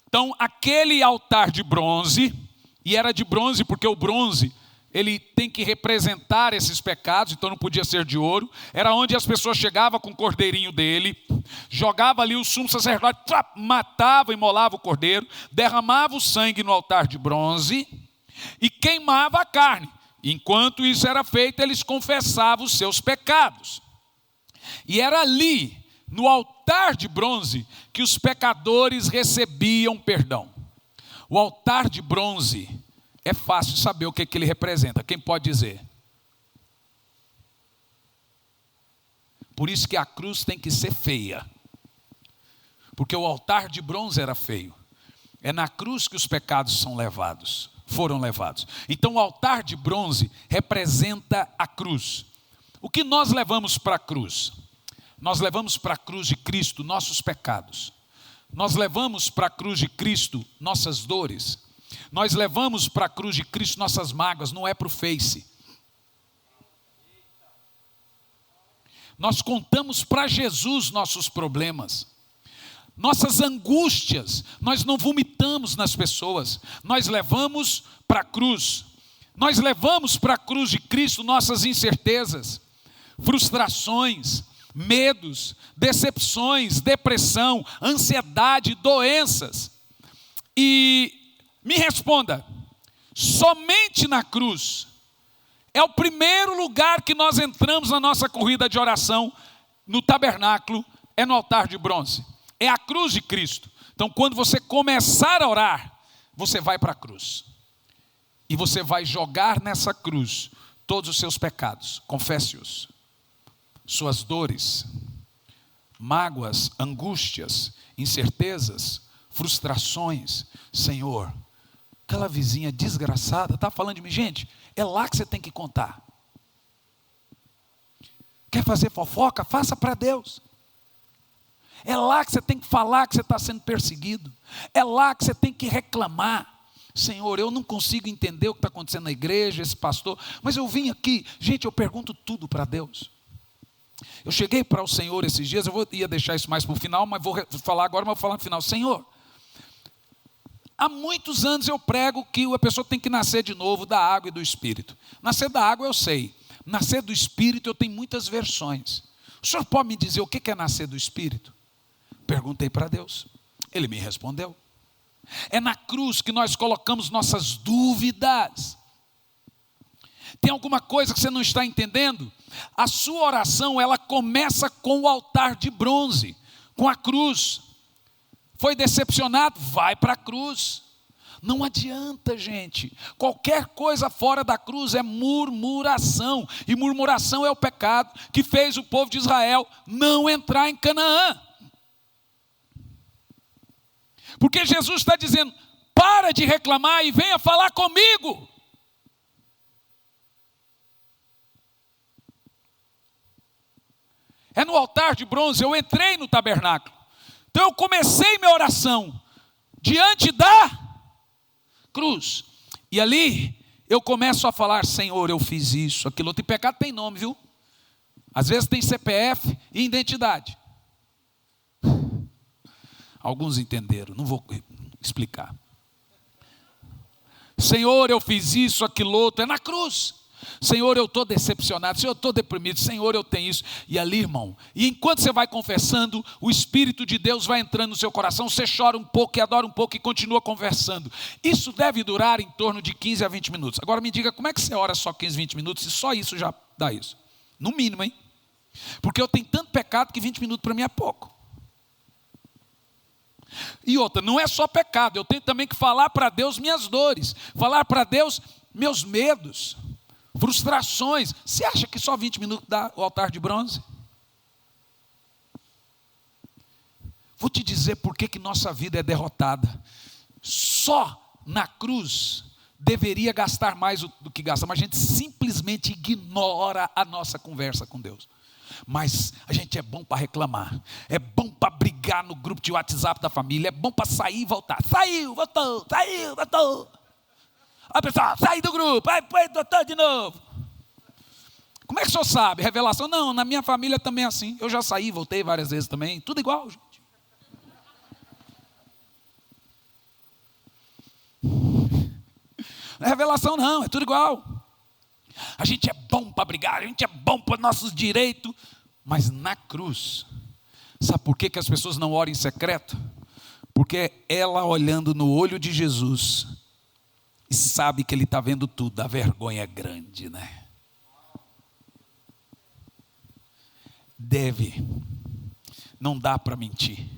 Então aquele altar de bronze, e era de bronze porque o bronze, ele tem que representar esses pecados, então não podia ser de ouro. Era onde as pessoas chegavam com o cordeirinho dele, jogava ali o sumo sacerdote, matava e imolava o cordeiro, derramava o sangue no altar de bronze e queimava a carne. Enquanto isso era feito, eles confessavam os seus pecados. E era ali, no altar de bronze, que os pecadores recebiam perdão. O altar de bronze, é fácil saber o que ele representa. Quem pode dizer? Por isso que a cruz tem que ser feia. Porque o altar de bronze era feio. É na cruz que os pecados foram levados. Então o altar de bronze representa a cruz. O que nós levamos para a cruz? Nós levamos para a cruz de Cristo nossos pecados. Nós levamos para a cruz de Cristo nossas dores. Nós levamos para a cruz de Cristo nossas mágoas, não é para o Face. Nós contamos para Jesus nossos problemas. Nossas angústias, nós não vomitamos nas pessoas. Nós levamos para a cruz. Nós levamos para a cruz de Cristo nossas incertezas, frustrações, medos, decepções, depressão, ansiedade, doenças. E me responda, somente na cruz é o primeiro lugar que nós entramos na nossa corrida de oração, no tabernáculo, é no altar de bronze. É a cruz de Cristo. Então quando você começar a orar, você vai para a cruz. E você vai jogar nessa cruz todos os seus pecados, confesse-os. Suas dores, mágoas, angústias, incertezas, frustrações. Senhor, aquela vizinha desgraçada está falando de mim. Gente, é lá que você tem que contar. Quer fazer fofoca? Faça para Deus. É lá que você tem que falar que você está sendo perseguido. É lá que você tem que reclamar. Senhor, eu não consigo entender o que está acontecendo na igreja, esse pastor, mas eu vim aqui. Gente, eu pergunto tudo para Deus. Eu cheguei para o Senhor esses dias, ia deixar isso mais para o final, mas vou falar agora, mas vou falar no final. Senhor, há muitos anos eu prego que a pessoa tem que nascer de novo da água e do Espírito. Nascer da água eu sei, nascer do Espírito eu tenho muitas versões. O senhor pode me dizer o que é nascer do Espírito? Perguntei para Deus, Ele me respondeu. É na cruz que nós colocamos nossas dúvidas. Tem alguma coisa que você não está entendendo? A sua oração, ela começa com o altar de bronze, com a cruz. Foi decepcionado? Vai para a cruz. Não adianta, gente. Qualquer coisa fora da cruz é murmuração. E murmuração é o pecado que fez o povo de Israel não entrar em Canaã. Porque Jesus está dizendo, para de reclamar e venha falar comigo. É no altar de bronze, eu entrei no tabernáculo. Então eu comecei minha oração diante da cruz. E ali eu começo a falar, Senhor, eu fiz isso, aquilo outro. E pecado tem nome, viu? Às vezes tem CPF e identidade. Alguns entenderam, não vou explicar. Senhor, eu fiz isso, aquilo outro, é na cruz. Senhor, eu estou decepcionado, Senhor, eu estou deprimido, Senhor, eu tenho isso. E ali, irmão, e enquanto você vai confessando, o Espírito de Deus vai entrando no seu coração, você chora um pouco e adora um pouco e continua conversando. Isso deve durar em torno de 15 a 20 minutos. Agora me diga, como é que você ora só 15, 20 minutos e só isso já dá isso? No mínimo, hein? Porque eu tenho tanto pecado que 20 minutos para mim é pouco. E outra, não é só pecado, eu tenho também que falar para Deus minhas dores, falar para Deus meus medos, frustrações. Você acha que só 20 minutos dá o altar de bronze? Vou te dizer por que nossa vida é derrotada. Só na cruz deveria gastar mais do que gasta, mas a gente simplesmente ignora a nossa conversa com Deus. Mas a gente é bom para reclamar, é bom para brigar no grupo de WhatsApp da família, é bom para sair e voltar. Saiu, voltou, saiu, voltou. A pessoa, sai do grupo, aí põe doutor de novo. Como é que o senhor sabe? Revelação? Não, na minha família também é assim. Eu já saí, voltei várias vezes também. Tudo igual, gente. Não é revelação não, é tudo igual. A gente é bom para brigar, a gente é bom para nossos direitos. Mas na cruz, sabe por que as pessoas não oram em secreto? Porque ela olhando no olho de Jesus e sabe que ele está vendo tudo, a vergonha é grande, né? Não dá para mentir,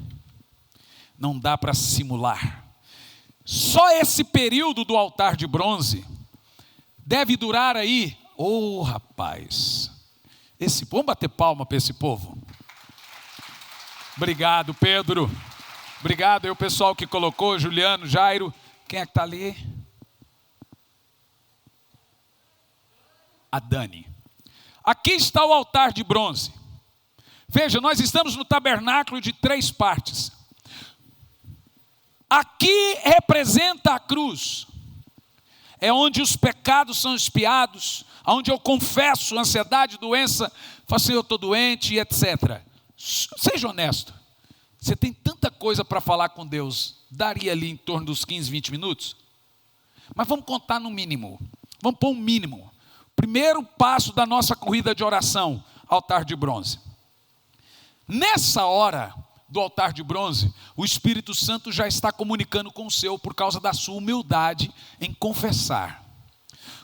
não dá para simular. Só esse período do altar de bronze deve durar aí, rapaz, vamos bater palma para esse povo. Obrigado, Pedro. Obrigado aí o pessoal que colocou, Juliano, Jairo. Quem é que está ali? A Dani. Aqui está o altar de bronze. Veja, nós estamos no tabernáculo de 3 partes. Aqui representa a cruz. É onde os pecados são expiados, onde eu confesso ansiedade, doença, falo assim, eu estou doente e etc. Seja honesto. Você tem tanta coisa para falar com Deus, daria ali em torno dos 15, 20 minutos? Mas vamos contar no mínimo. Vamos pôr um mínimo. Primeiro passo da nossa corrida de oração, altar de bronze. Nessa hora do altar de bronze, o Espírito Santo já está comunicando com o seu por causa da sua humildade em confessar.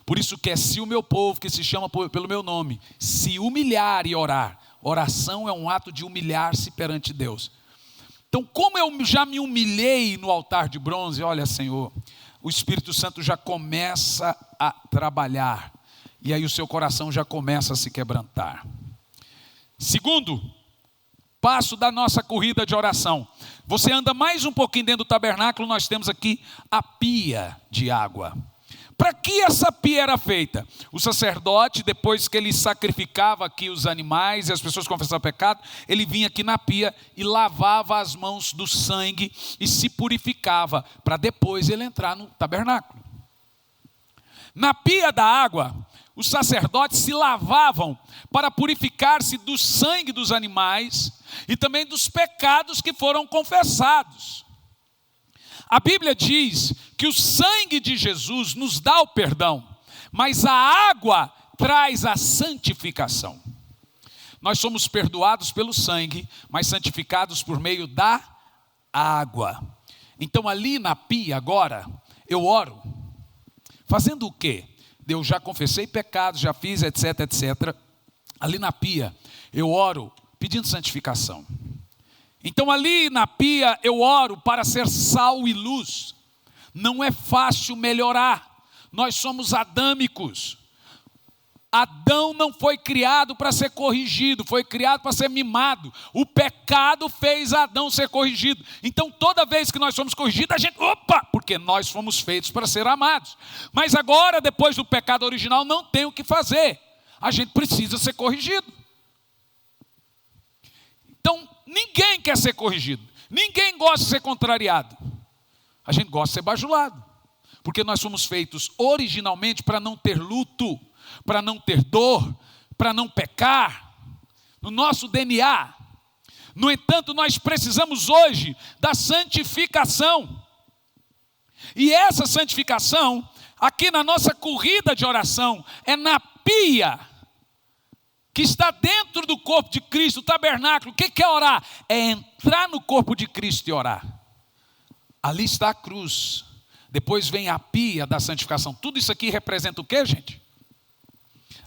Por isso que se o meu povo, que se chama pelo meu nome, se humilhar e orar. Oração é um ato de humilhar-se perante Deus. Então, como eu já me humilhei no altar de bronze, olha, Senhor, o Espírito Santo já começa a trabalhar. E aí o seu coração já começa a se quebrantar. Segundo passo da nossa corrida de oração. Você anda mais um pouquinho dentro do tabernáculo, nós temos aqui a pia de água. Para que essa pia era feita? O sacerdote, depois que ele sacrificava aqui os animais e as pessoas confessavam pecado, ele vinha aqui na pia e lavava as mãos do sangue e se purificava, para depois ele entrar no tabernáculo. Na pia da água, os sacerdotes se lavavam para purificar-se do sangue dos animais e também dos pecados que foram confessados. A Bíblia diz que o sangue de Jesus nos dá o perdão, mas a água traz a santificação. Nós somos perdoados pelo sangue, mas santificados por meio da água. Então ali na pia agora, eu oro. Fazendo o quê? Eu já confessei pecados, já fiz, etc, etc. Ali na pia, eu oro pedindo santificação. Então ali na pia, eu oro para ser sal e luz. Não é fácil melhorar. Nós somos adâmicos. Adão não foi criado para ser corrigido, foi criado para ser mimado. O pecado fez Adão ser corrigido. Então toda vez que nós somos corrigidos, a gente, porque nós fomos feitos para ser amados. Mas agora, depois do pecado original, não tem o que fazer. A gente precisa ser corrigido. Então, ninguém quer ser corrigido. Ninguém gosta de ser contrariado. A gente gosta de ser bajulado. Porque nós fomos feitos originalmente para não ter luto, para não ter dor, para não pecar, no nosso DNA. No entanto, nós precisamos hoje da santificação. E essa santificação, aqui na nossa corrida de oração, é na pia, que está dentro do corpo de Cristo, o tabernáculo. O que é orar? É entrar no corpo de Cristo e orar. Ali está a cruz. Depois vem a pia da santificação. Tudo isso aqui representa o que, gente?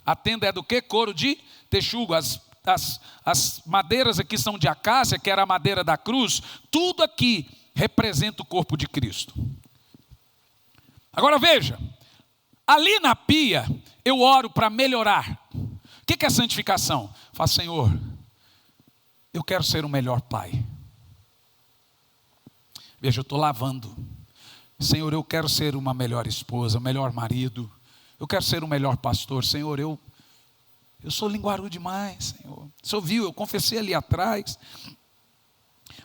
A tenda é do que? Couro de texugo. As madeiras aqui são de acácia, que era a madeira da cruz. Tudo aqui representa o corpo de Cristo. Agora veja, ali na pia eu oro para melhorar. O que é santificação? Fala, Senhor, eu quero ser o melhor pai. Veja, eu estou lavando. Senhor, eu quero ser uma melhor esposa, um melhor marido. Eu quero ser um melhor pastor. Senhor, eu sou linguarudo demais, Senhor. O Senhor viu, eu confessei ali atrás.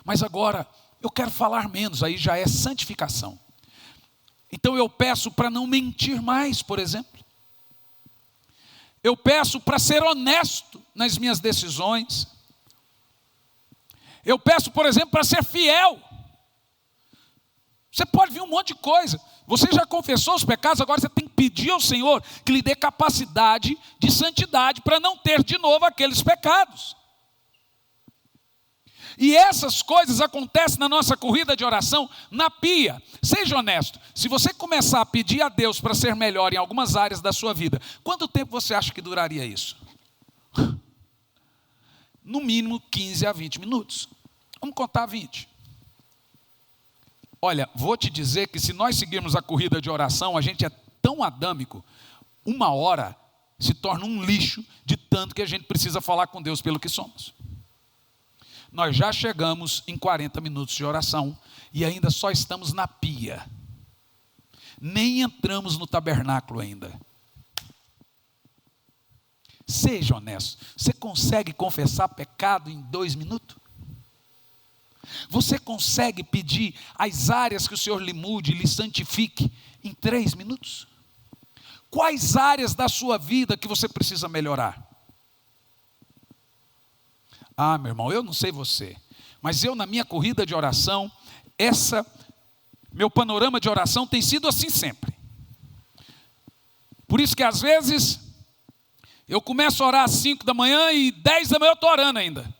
Mas agora, eu quero falar menos. Aí já é santificação. Então eu peço para não mentir mais, por exemplo. Eu peço para ser honesto nas minhas decisões. Eu peço, por exemplo, para ser fiel. Você pode vir um monte de coisa. Você já confessou os pecados, agora você tem que pedir ao Senhor que lhe dê capacidade de santidade para não ter de novo aqueles pecados. E essas coisas acontecem na nossa corrida de oração na pia. Seja honesto, se você começar a pedir a Deus para ser melhor em algumas áreas da sua vida, quanto tempo você acha que duraria isso? No mínimo 15 a 20 minutos. Vamos contar 20. Olha, vou te dizer que se nós seguirmos a corrida de oração, a gente é tão adâmico, 1 hora se torna um lixo de tanto que a gente precisa falar com Deus pelo que somos. Nós já chegamos em 40 minutos de oração e ainda só estamos na pia. Nem entramos no tabernáculo ainda. Seja honesto, você consegue confessar pecado em 2 minutos? Você consegue pedir as áreas que o Senhor lhe mude, lhe santifique em 3 minutos? Quais áreas da sua vida que você precisa melhorar? Ah, meu irmão, eu não sei você, mas eu na minha corrida de oração, meu panorama de oração tem sido assim sempre. Por isso que às vezes eu começo a orar às 5 da manhã e 10 da manhã eu estou orando ainda.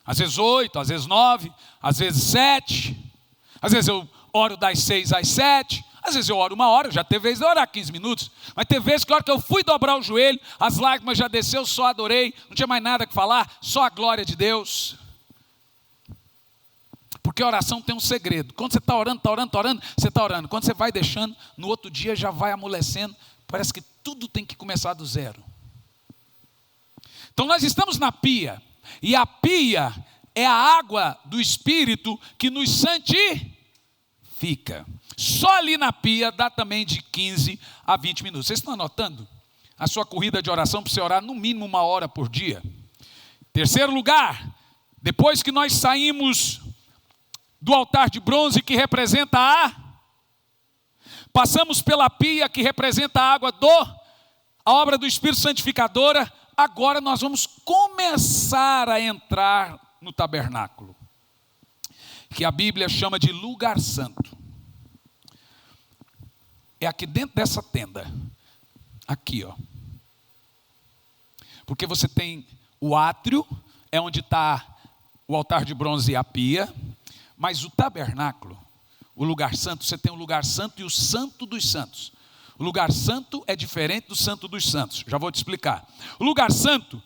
Às vezes 8, às vezes 9, às vezes 7. Às vezes eu oro das 6 às 7. Às vezes eu oro 1 hora, já teve vez de orar 15 minutos. Mas teve vezes que a hora que eu fui dobrar o joelho, as lágrimas já desceu, só adorei. Não tinha mais nada que falar, só a glória de Deus. Porque a oração tem um segredo. Quando você está orando, você está orando. Quando você vai deixando, no outro dia já vai amolecendo. Parece que tudo tem que começar do zero. Então nós estamos na pia. E a pia é a água do Espírito que nos santifica. Só ali na pia dá também de 15 a 20 minutos. Vocês estão anotando? A sua corrida de oração para você orar no mínimo 1 hora por dia. Terceiro lugar, depois que nós saímos do altar de bronze que representa passamos pela pia que representa a água a obra do Espírito Santificadora. Agora nós vamos começar a entrar no tabernáculo, que a Bíblia chama de lugar santo. É aqui dentro dessa tenda, aqui ó. Porque você tem o átrio, é onde está o altar de bronze e a pia, mas o tabernáculo, o lugar santo, você tem o lugar santo e o santo dos santos. O lugar santo é diferente do santo dos santos. Já vou te explicar. O lugar santo,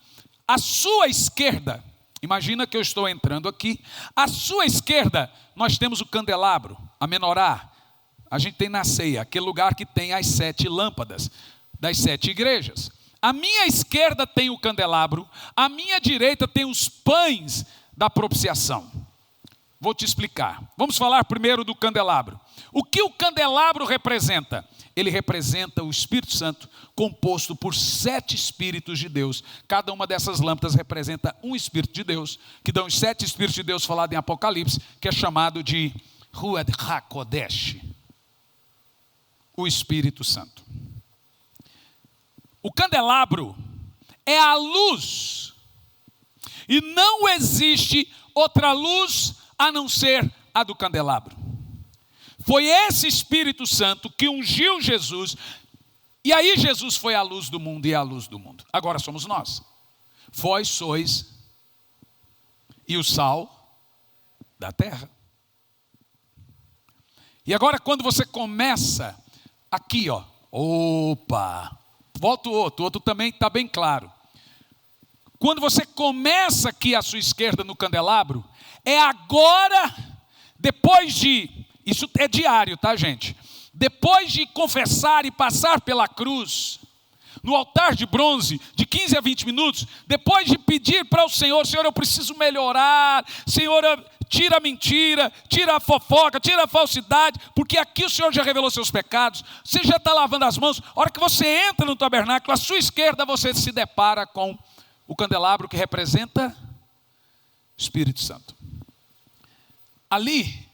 à sua esquerda, imagina que eu estou entrando aqui. À sua esquerda, nós temos o candelabro, a menorá. A gente tem na ceia, aquele lugar que tem as 7 lâmpadas das 7 igrejas. À minha esquerda tem o candelabro, à minha direita tem os pães da propiciação. Vou te explicar. Vamos falar primeiro do candelabro. O que o candelabro representa? Ele representa o Espírito Santo, composto por 7 Espíritos de Deus. Cada uma dessas lâmpadas representa um Espírito de Deus, que dão os 7 Espíritos de Deus falado em Apocalipse, que é chamado de Ruach HaKodesh, o Espírito Santo. O candelabro é a luz, e não existe outra luz a não ser a do candelabro. Foi esse Espírito Santo que ungiu Jesus, e aí Jesus foi a luz do mundo e é a luz do mundo. Agora somos nós. Vós sois e o sal da terra. E agora quando você começa aqui, ó, volta o outro também está bem claro. Quando você começa aqui à sua esquerda no candelabro, é agora, depois de, isso é diário, tá gente? Depois de confessar e passar pela cruz, no altar de bronze, de 15 a 20 minutos, depois de pedir para o Senhor, Senhor, eu preciso melhorar, Senhor, tira a mentira, tira a fofoca, tira a falsidade, porque aqui o Senhor já revelou seus pecados, você já está lavando as mãos. A hora que você entra no tabernáculo, à sua esquerda você se depara com o candelabro que representa o Espírito Santo. Ali,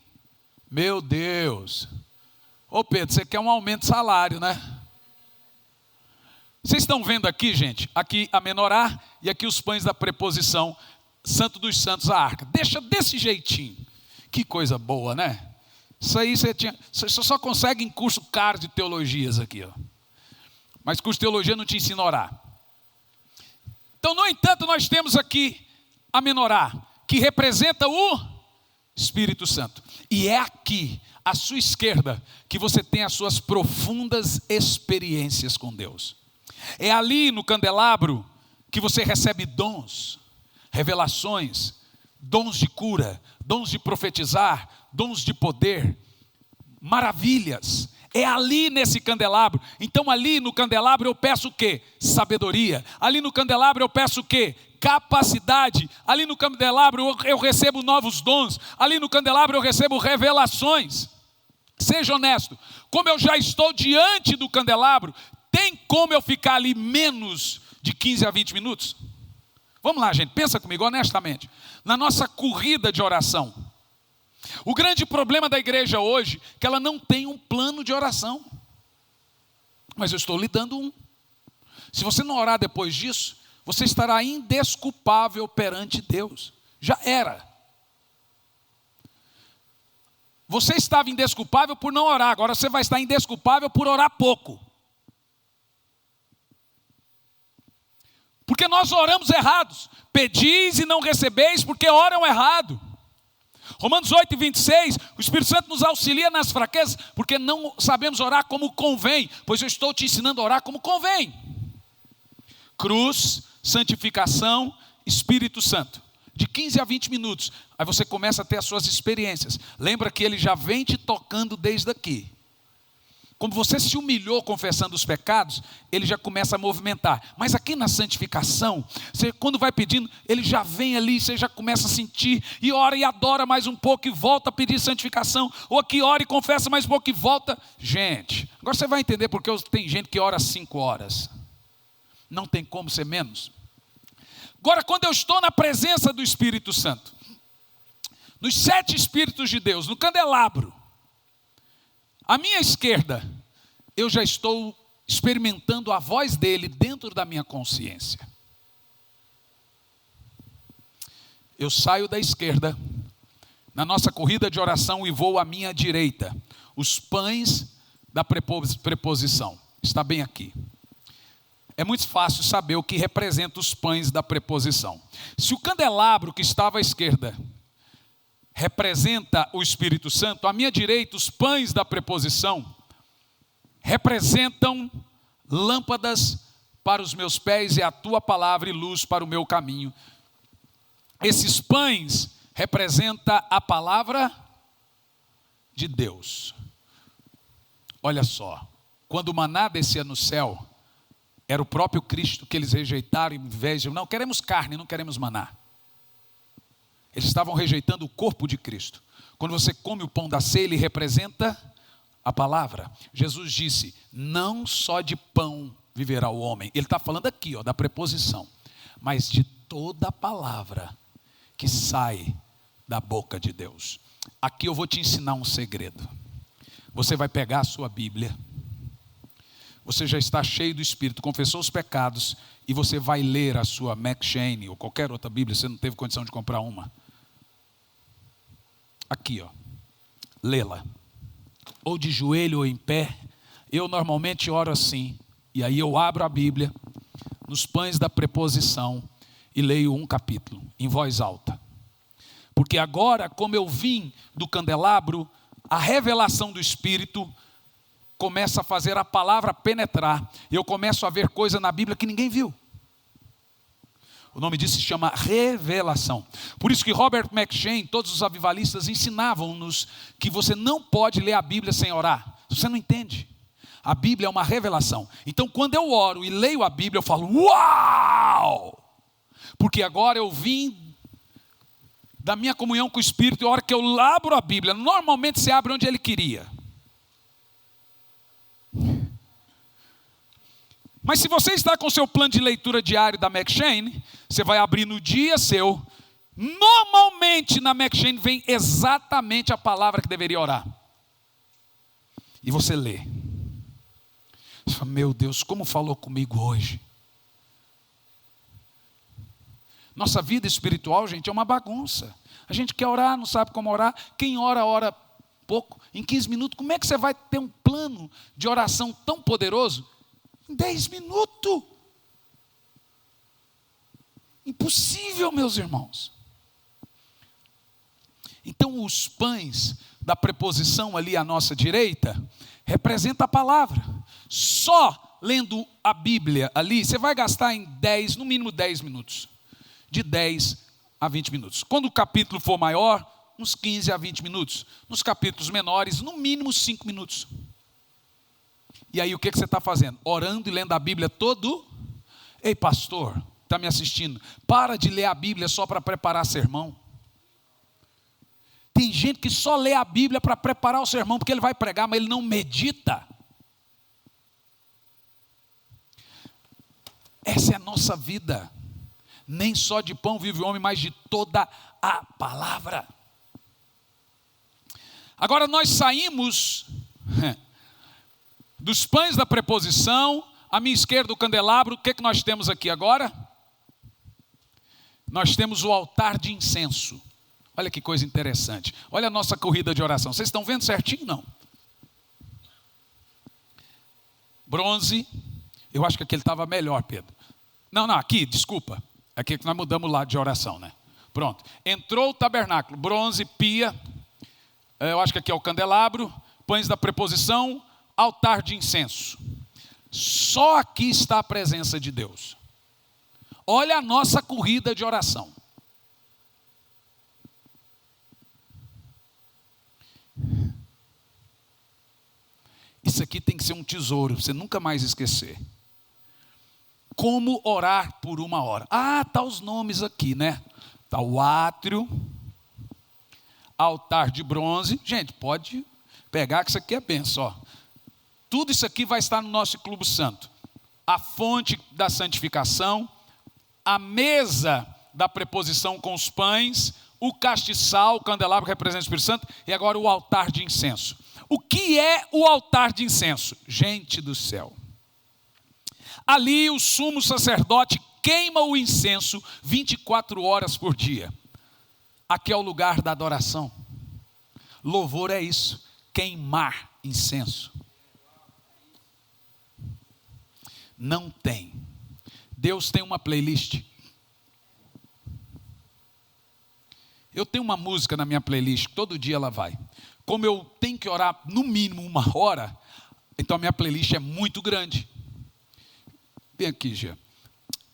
meu Deus, Ô Pedro, você quer um aumento de salário, né? Vocês estão vendo aqui, gente? Aqui a menorá e aqui os pães da preposição, Santo dos Santos, a arca. Deixa desse jeitinho. Que coisa boa, né? Isso aí você só consegue em curso caro de teologias aqui, ó. Mas curso de teologia não te ensina a orar. Então, no entanto, nós temos aqui a menorá, que representa o Espírito Santo. E é aqui, à sua esquerda, que você tem as suas profundas experiências com Deus. É ali no candelabro que você recebe dons, revelações, dons de cura, dons de profetizar, dons de poder, maravilhas. É ali nesse candelabro. Então ali no candelabro eu peço o quê? Sabedoria. Ali no candelabro eu peço o quê? Capacidade. Ali no candelabro eu recebo novos dons. Ali no candelabro eu recebo revelações. Seja honesto, como eu já estou diante do candelabro, tem como eu ficar ali menos de 15 a 20 minutos? Vamos lá, gente, pensa comigo honestamente. Na nossa corrida de oração, o grande problema da igreja hoje é que ela não tem um plano de oração. Mas eu estou lhe dando um. Se você não orar depois disso, você estará indesculpável perante Deus. Já era. Você estava indesculpável por não orar, agora você vai estar indesculpável por orar pouco. Porque nós oramos errados. Pedis e não recebeis porque oram errado. Romanos 8:26, o Espírito Santo nos auxilia nas fraquezas, porque não sabemos orar como convém, pois eu estou te ensinando a orar como convém. Cruz, santificação, Espírito Santo. De 15 a 20 minutos, aí você começa a ter as suas experiências. Lembra que ele já vem te tocando desde aqui. Como você se humilhou confessando os pecados, ele já começa a movimentar. Mas aqui na santificação, você, quando vai pedindo, ele já vem ali, você já começa a sentir, e ora e adora mais um pouco e volta a pedir santificação. Ou aqui ora e confessa mais um pouco e volta. Gente, agora você vai entender porque tem gente que ora 5 horas. Não tem como ser menos. Agora, quando eu estou na presença do Espírito Santo, nos 7 Espíritos de Deus, no candelabro, à minha esquerda, eu já estou experimentando a voz dele dentro da minha consciência. Eu saio da esquerda, na nossa corrida de oração, e vou à minha direita. Os pães da preposição. Está bem aqui. É muito fácil saber o que representa os pães da preposição. Se o candelabro que estava à esquerda representa o Espírito Santo, à minha direita, os pães da preposição representam lâmpadas para os meus pés e a tua palavra e luz para o meu caminho. Esses pães representam a palavra de Deus. Olha só, quando o maná descia no céu, era o próprio Cristo que eles rejeitaram, em vez de, não queremos carne, não queremos maná. Eles estavam rejeitando o corpo de Cristo. Quando você come o pão da ceia, ele representa a palavra. Jesus disse, não só de pão viverá o homem. Ele está falando aqui, da preposição. Mas de toda a palavra que sai da boca de Deus. Aqui eu vou te ensinar um segredo. Você vai pegar a sua Bíblia. Você já está cheio do Espírito, confessou os pecados, e você vai ler a sua McCheyne ou qualquer outra Bíblia, você não teve condição de comprar uma. Aqui, lê-la. Ou de joelho ou em pé. Eu normalmente oro assim, e aí eu abro a Bíblia, nos pães da preposição, e leio um capítulo, em voz alta. Porque agora, como eu vim do candelabro, a revelação do Espírito começa a fazer a palavra penetrar. Eu começo a ver coisa na Bíblia que ninguém viu. O nome disso se chama revelação. Por isso que Robert McCheyne, todos os avivalistas ensinavam-nos que você não pode ler a Bíblia sem orar. Você não entende. A Bíblia é uma revelação. Então quando eu oro e leio a Bíblia, eu falo, uau! Porque agora eu vim da minha comunhão com o Espírito, e a hora que eu abro a Bíblia, normalmente você abre onde ele queria. Mas se você está com o seu plano de leitura diário da McCheyne, você vai abrir no dia seu. Normalmente na McCheyne vem exatamente a palavra que deveria orar. E você lê. Você fala, meu Deus, como falou comigo hoje. Nossa vida espiritual, gente, é uma bagunça. A gente quer orar, não sabe como orar. Quem ora, ora pouco. Em 15 minutos, como é que você vai ter um plano de oração tão poderoso? Em 10 minutos. Impossível, meus irmãos. Então, os pães da preposição ali à nossa direita, representa a palavra. Só lendo a Bíblia ali, você vai gastar no mínimo 10 minutos. De 10 a 20 minutos. Quando o capítulo for maior, uns 15 a 20 minutos. Nos capítulos menores, no mínimo 5 minutos. E aí o que você está fazendo? Orando e lendo a Bíblia todo? Ei, pastor, está me assistindo? Para de ler a Bíblia só para preparar sermão. Tem gente que só lê a Bíblia para preparar o sermão, porque ele vai pregar, mas ele não medita. Essa é a nossa vida. Nem só de pão vive o homem, mas de toda a palavra. Agora nós saímos dos pães da preposição, à minha esquerda o candelabro. O que nós temos aqui agora? Nós temos o altar de incenso. Olha que coisa interessante. Olha a nossa corrida de oração. Vocês estão vendo certinho? Não. Bronze. Eu acho que aquele estava melhor, Pedro. Não, aqui, desculpa. Aqui que nós mudamos o lado de oração, né? Pronto. Entrou o tabernáculo. Bronze, pia. Eu acho que aqui é o candelabro. Pães da preposição. Altar de incenso. Só aqui está a presença de Deus. Olha a nossa corrida de oração. Isso aqui tem que ser um tesouro, para você nunca mais esquecer. Como orar por 1 hora? Tá os nomes aqui, né? Tá o átrio, altar de bronze. Gente, pode pegar que isso aqui é benção, ó. Tudo isso aqui vai estar no nosso clube santo. A fonte da santificação, a mesa da preposição com os pães, o castiçal, o candelabro que representa o Espírito Santo, e agora o altar de incenso. O que é o altar de incenso? Gente do céu. Ali o sumo sacerdote queima o incenso 24 horas por dia. Aqui é o lugar da adoração. Louvor é isso, queimar incenso. Não tem. Deus tem uma playlist. Eu tenho uma música na minha playlist, todo dia ela vai. Como eu tenho que orar no mínimo 1 hora, então a minha playlist é muito grande. Vem aqui, Gê.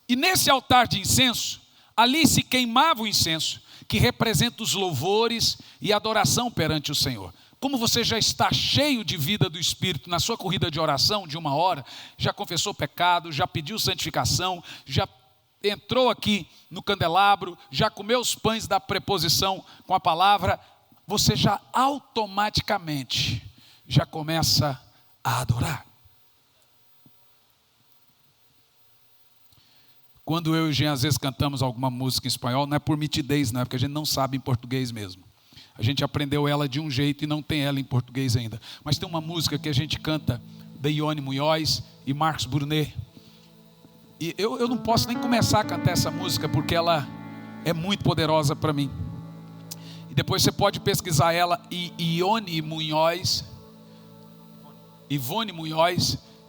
E nesse altar de incenso, ali se queimava o incenso, que representa os louvores e adoração perante o Senhor. Como você já está cheio de vida do Espírito na sua corrida de oração de 1 hora, já confessou pecado, já pediu santificação, já entrou aqui no candelabro, já comeu os pães da preposição com a palavra, você já automaticamente já começa a adorar. Quando eu e o Jean às vezes cantamos alguma música em espanhol, não é por mitidez, não é porque a gente não sabe em português mesmo. A gente aprendeu ela de um jeito e não tem ela em português ainda. Mas tem uma música que a gente canta, de Ione Munhoz e Marcos Brunet. E eu não posso nem começar a cantar essa música, porque ela é muito poderosa para mim. E depois você pode pesquisar ela, Ivone Munhoz,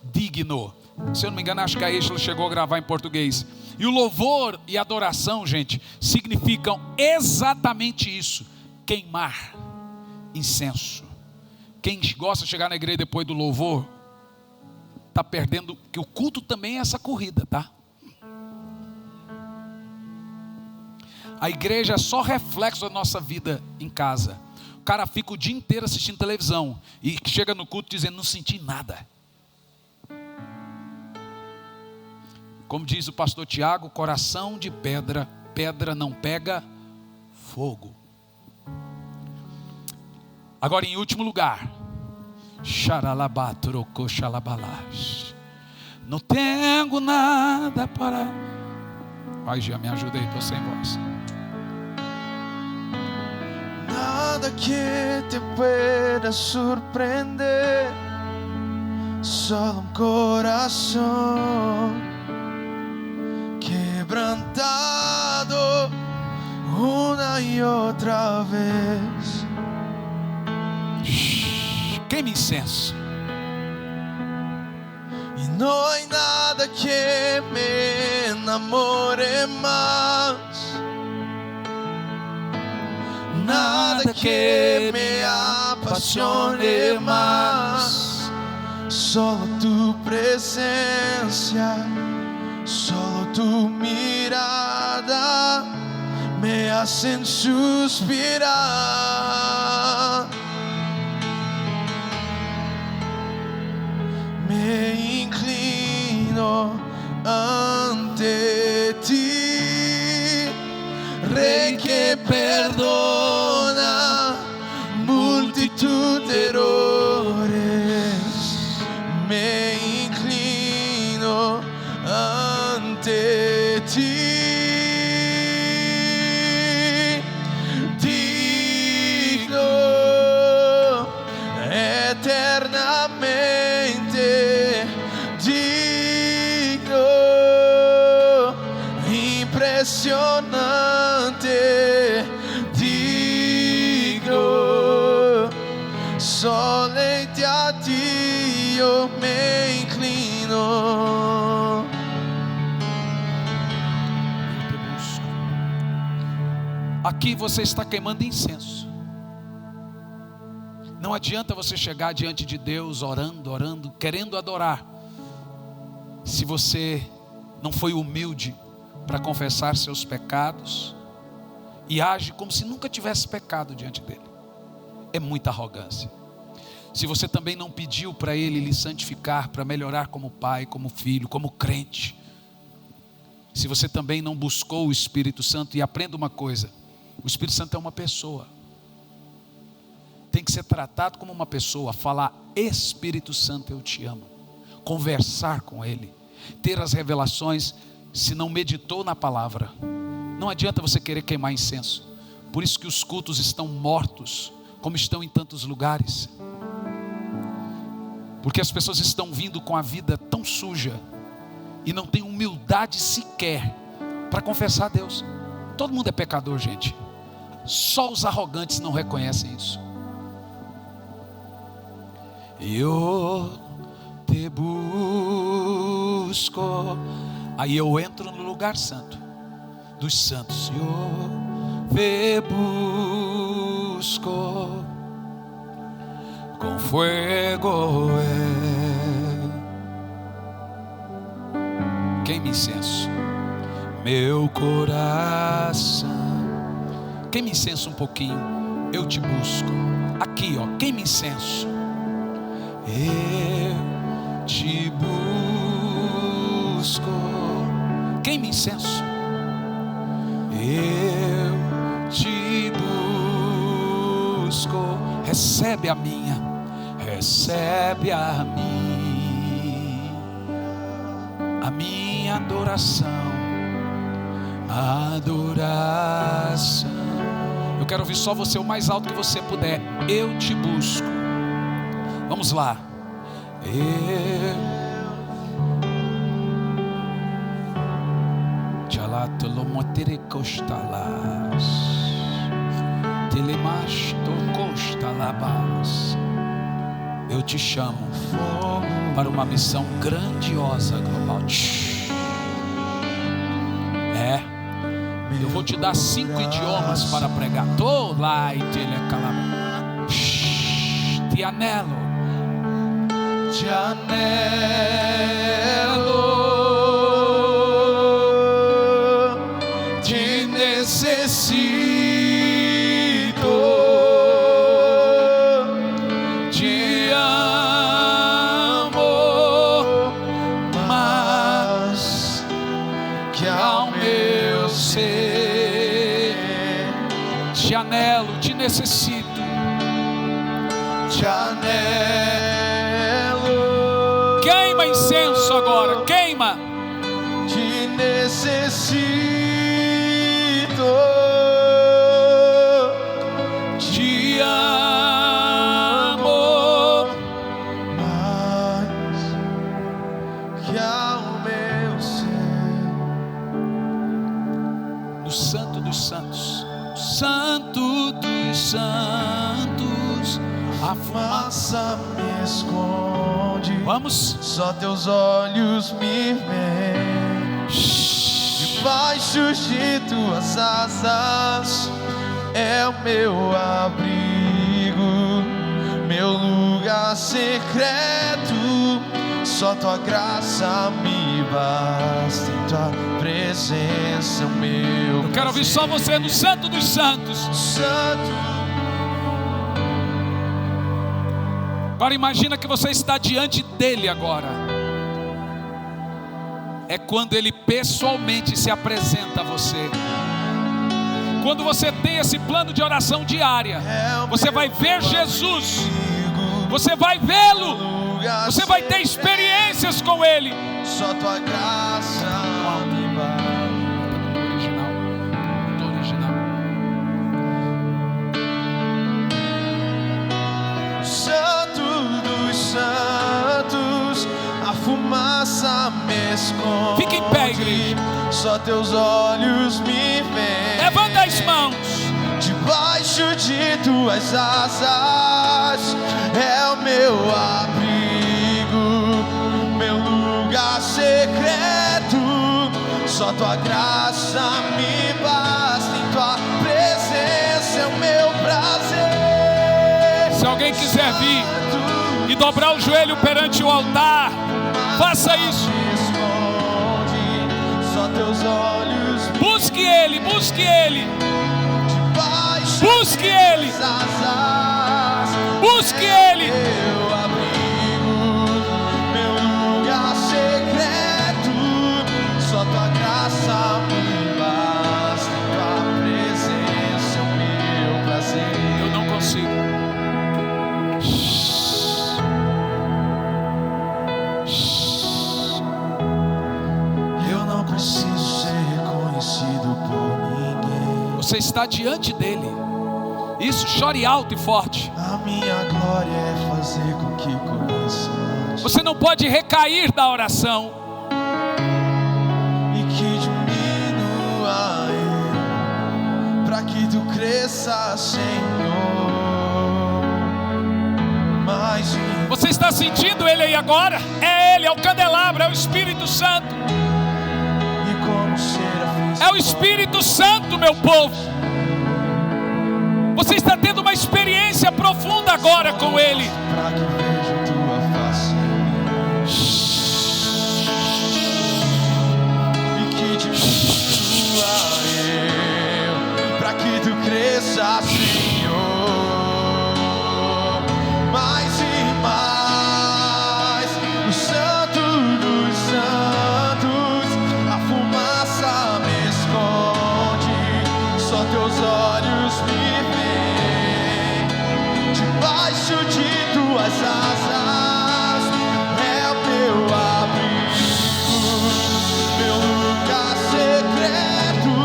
Digno. Se eu não me engano, acho que a Eixla chegou a gravar em português. E o louvor e a adoração, gente, significam exatamente isso. Queimar incenso. Quem gosta de chegar na igreja depois do louvor, está perdendo, que o culto também é essa corrida, tá? A igreja é só reflexo da nossa vida em casa. O cara fica o dia inteiro assistindo televisão e chega no culto dizendo, não senti nada. Como diz o pastor Tiago, coração de pedra, pedra não pega fogo. Agora, em último lugar, não tenho nada para... Ai, já me ajuda aí, estou sem voz. Nada que te pueda surpreender. solo un corazón quebrantado una y otra vez. Queime incenso. Y no hay nada que me enamore más, nada que me apasione más. Solo tu presencia, solo tu mirada me hacen suspirar. Me inclino ante ti, Rey que perdona multitud de errores. Me inclino ante ti, digno eternamente, digno, impresionante, digno, solamente a ti yo me inclino. Aqui você está queimando incenso. Não adianta você chegar diante de Deus orando, querendo adorar, se você não foi humilde para confessar seus pecados e age como se nunca tivesse pecado diante dele. É muita arrogância. Se você também não pediu para Ele lhe santificar, para melhorar como pai, como filho, como crente. Se você também não buscou o Espírito Santo, e aprenda uma coisa: o Espírito Santo é uma pessoa. Tem que ser tratado como uma pessoa. Falar: Espírito Santo, eu te amo. Conversar com Ele. Ter as revelações. Se não meditou na palavra, não adianta você querer queimar incenso. Por isso que os cultos estão mortos, como estão em tantos lugares. Porque as pessoas estão vindo com a vida tão suja e não tem humildade sequer para confessar a Deus. Todo mundo é pecador, gente. Só os arrogantes não reconhecem isso. Eu te busco. Aí eu entro no lugar santo dos santos. Eu te busco com fuego. Queime incenso, meu coração. Queime incenso um pouquinho. Eu te busco. Aqui, ó, queime incenso. Eu te busco. Queime incenso. Eu te busco. Recebe a minha. Recebe a minha adoração. Adoração. Eu quero ouvir só você o mais alto que você puder. Eu te busco. Vamos lá. Eu te chamo para uma missão grandiosa global. Eu vou te dar 5 idiomas para pregar. Te anelo. Te anelo, te necessito, te amo mais que ao meu ser. Te anelo, te necessito. Te anelo. Queima incenso agora, queima. Te necessito, te amo mais que ao meu ser. No Santo dos Santos, Santo dos Santos, a fumaça me esconde. Vamos. Só teus olhos me veem. Debaixo de tuas asas é o meu abrigo, meu lugar secreto. Só tua graça me basta, em tua presença o meu. Eu quero ouvir só você no Santo dos Santos. Santo. Agora imagina que você está diante dele agora. É quando ele pessoalmente se apresenta a você. Quando você tem esse plano de oração diária, você vai ver Jesus, você vai vê-lo, você vai ter experiências com ele. Só tua graça me basta. Do original. Santo dos santos, a fumaça me esconde. Fique em pé, igreja. Só teus olhos me veem. Levanta as mãos. Debaixo de tuas asas é o meu abrigo, meu lugar secreto. Só tua graça me basta, em tua presença é o meu prazer. Se alguém quiser vir e dobrar o joelho perante o altar, faça isso. Só teus olhos. Busque ele, busque ele. Busque ele. Busque ele. Meu abrigo, meu lugar secreto. Só tua graça me basta, em tua presença é o meu prazer. Eu não consigo. Eu não preciso ser reconhecido por ninguém. Você está diante dele. Isso, chore alto e forte. A minha glória é fazer com que conheças. Você não pode recair da oração. E que diminua eu, pra que tu cresça, Senhor. Mais Você está sentindo ele aí agora? É ele, é o candelabro, é o Espírito Santo. e como serafins. É o Espírito Santo, meu povo. Você está tendo uma experiência profunda agora com ele. Pra que veja tua face e que diminua eu, pra que tu cresça, Senhor. Mais e mais, o Santo dos Santos, a fumaça me esconde. Só teus olhos me debaixo de tuas asas é o meu abrigo, meu lugar secreto.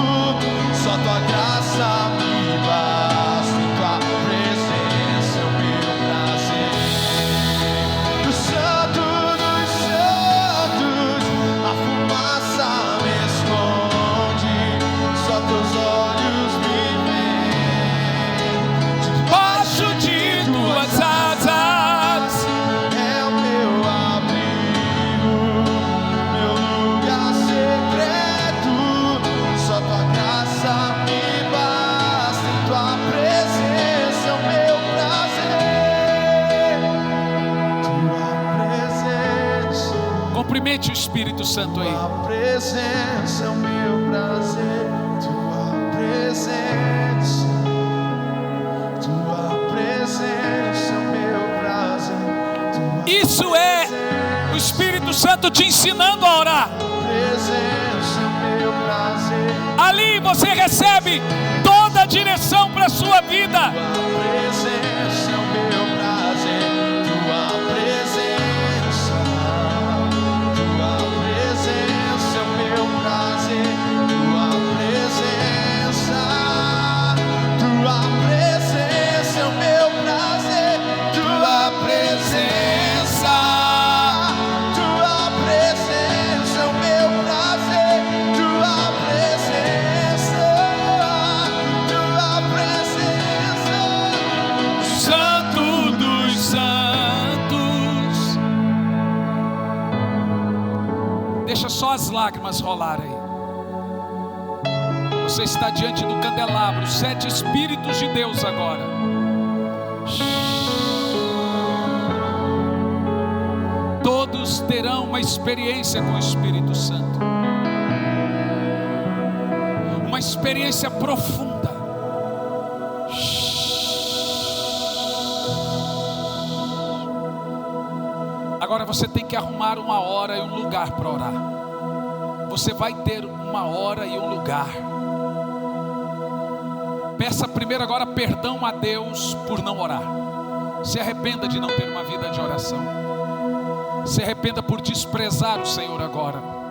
Só tua graça me basta, em tua presença é o meu prazer. Do Santo dos Santos, a fumaça me esconde. Só teus olhos me veem. Debaixo de tuas asas É o meu abrigo, meu lugar secreto. Só tua graça me basta, em tua presença é o meu prazer. Tua presença, cumprimente o Espírito Santo aí. tua presença é o meu prazer. Tua presença, tua presença é o meu prazer. Isso é o Espírito Santo te ensinando a orar. Presença é o meu prazer. Ali você recebe toda a direção para a sua vida. Tua presença é o meu prazer. Tua presença é o meu prazer. Tua presença é o meu prazer. Tua presença Deixa só as lágrimas rolarem. Você está diante do candelabro, 7 Espíritos de Deus agora. Todos terão uma experiência com o Espírito Santo, uma experiência profunda. Agora você tem que arrumar uma hora e um lugar para orar. Você vai ter uma hora e um lugar. Peça primeiro agora perdão a Deus por não orar. Se arrependa de não ter uma vida de oração. Se arrependa por desprezar o Senhor agora.